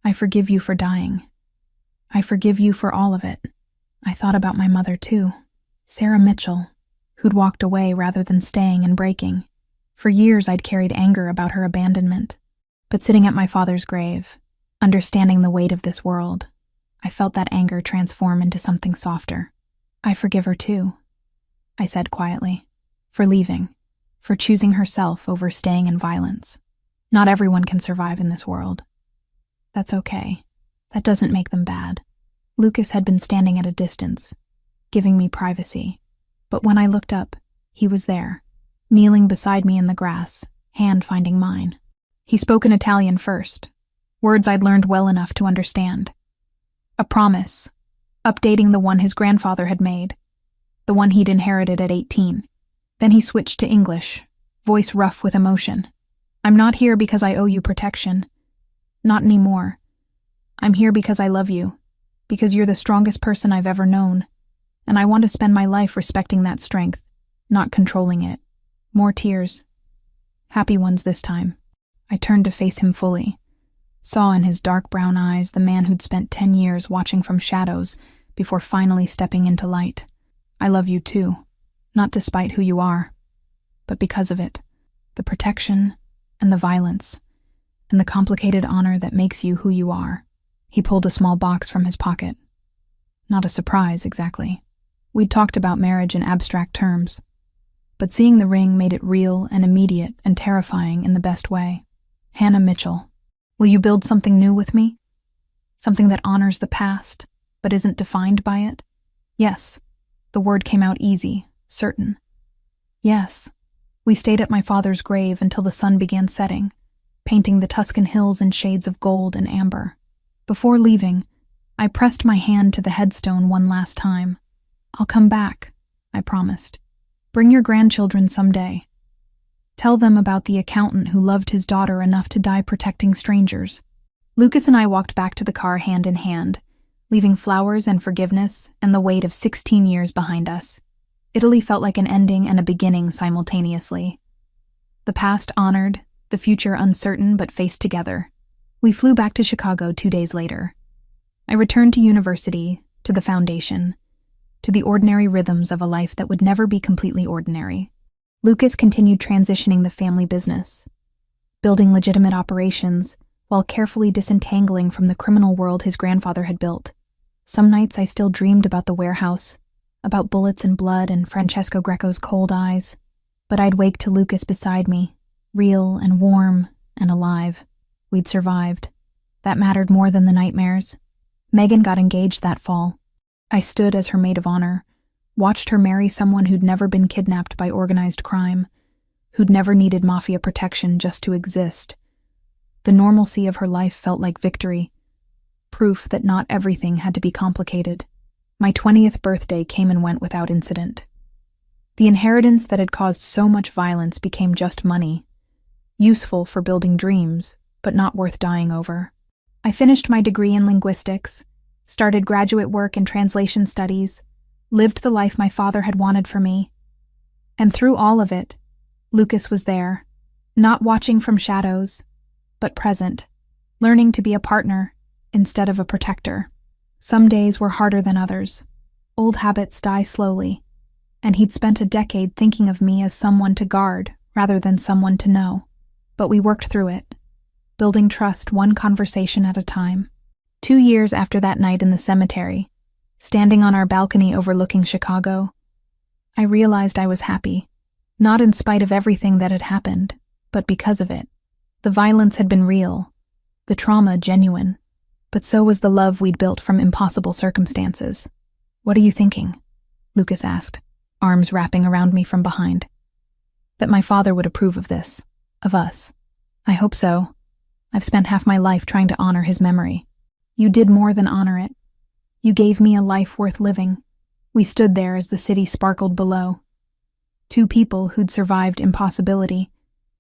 I forgive you for dying. I forgive you for all of it. I thought about my mother too, Sarah Mitchell, who'd walked away rather than staying and breaking. For years I'd carried anger about her abandonment. But sitting at my father's grave, understanding the weight of this world, I felt that anger transform into something softer. I forgive her too, I said quietly, for leaving, for choosing herself over staying in violence. Not everyone can survive in this world. That's okay. That doesn't make them bad. Lucas had been standing at a distance, giving me privacy. But when I looked up, he was there, kneeling beside me in the grass, hand finding mine. He spoke in Italian first, words I'd learned well enough to understand. A promise, updating the one his grandfather had made, the one he'd inherited at 18. Then he switched to English, voice rough with emotion. I'm not here because I owe you protection. Not anymore. I'm here because I love you, because you're the strongest person I've ever known, and I want to spend my life respecting that strength, not controlling it. More tears. Happy ones this time. I turned to face him fully, saw in his dark brown eyes the man who'd spent 10 years watching from shadows before finally stepping into light. I love you too, not despite who you are, but because of it. The protection and the violence, and the complicated honor that makes you who you are. He pulled a small box from his pocket. Not a surprise, exactly. We'd talked about marriage in abstract terms, but seeing the ring made it real and immediate and terrifying in the best way. Hannah Mitchell, will you build something new with me? Something that honors the past, but isn't defined by it? Yes. The word came out easy, certain. Yes. We stayed at my father's grave until the sun began setting, painting the Tuscan hills in shades of gold and amber. Before leaving, I pressed my hand to the headstone one last time. I'll come back, I promised. Bring your grandchildren someday. Tell them about the accountant who loved his daughter enough to die protecting strangers. Lucas and I walked back to the car hand in hand, leaving flowers and forgiveness and the weight of 16 years behind us. Italy felt like an ending and a beginning simultaneously. The past honored, the future uncertain but faced together. We flew back to Chicago 2 days later. I returned to university, to the foundation, to the ordinary rhythms of a life that would never be completely ordinary. Lucas continued transitioning the family business, building legitimate operations while carefully disentangling from the criminal world his grandfather had built. Some nights I still dreamed about the warehouse, about bullets and blood and Francesco Greco's cold eyes, but I'd wake to Lucas beside me, real and warm and alive. We'd survived. That mattered more than the nightmares. Megan got engaged that fall. I stood as her maid of honor, watched her marry someone who'd never been kidnapped by organized crime, who'd never needed Mafia protection just to exist. The normalcy of her life felt like victory, proof that not everything had to be complicated. My 20th birthday came and went without incident. The inheritance that had caused so much violence became just money, useful for building dreams, but not worth dying over. I finished my degree in linguistics, started graduate work in translation studies, lived the life my father had wanted for me. And through all of it, Lucas was there, not watching from shadows, but present, learning to be a partner instead of a protector. Some days were harder than others. Old habits die slowly, and he'd spent a decade thinking of me as someone to guard rather than someone to know. But we worked through it, building trust one conversation at a time. 2 years after that night in the cemetery, standing on our balcony overlooking Chicago, I realized I was happy, not in spite of everything that had happened, but because of it. The violence had been real, the trauma genuine, but so was the love we'd built from impossible circumstances. "What are you thinking?" Lucas asked, arms wrapping around me from behind. That my father would approve of this, of us. I hope so. I've spent half my life trying to honor his memory. You did more than honor it. You gave me a life worth living. We stood there as the city sparkled below. Two people who'd survived impossibility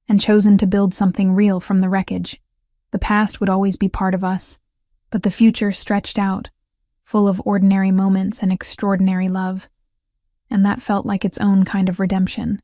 and chosen to build something real from the wreckage. The past would always be part of us, but the future stretched out, full of ordinary moments and extraordinary love. And that felt like its own kind of redemption.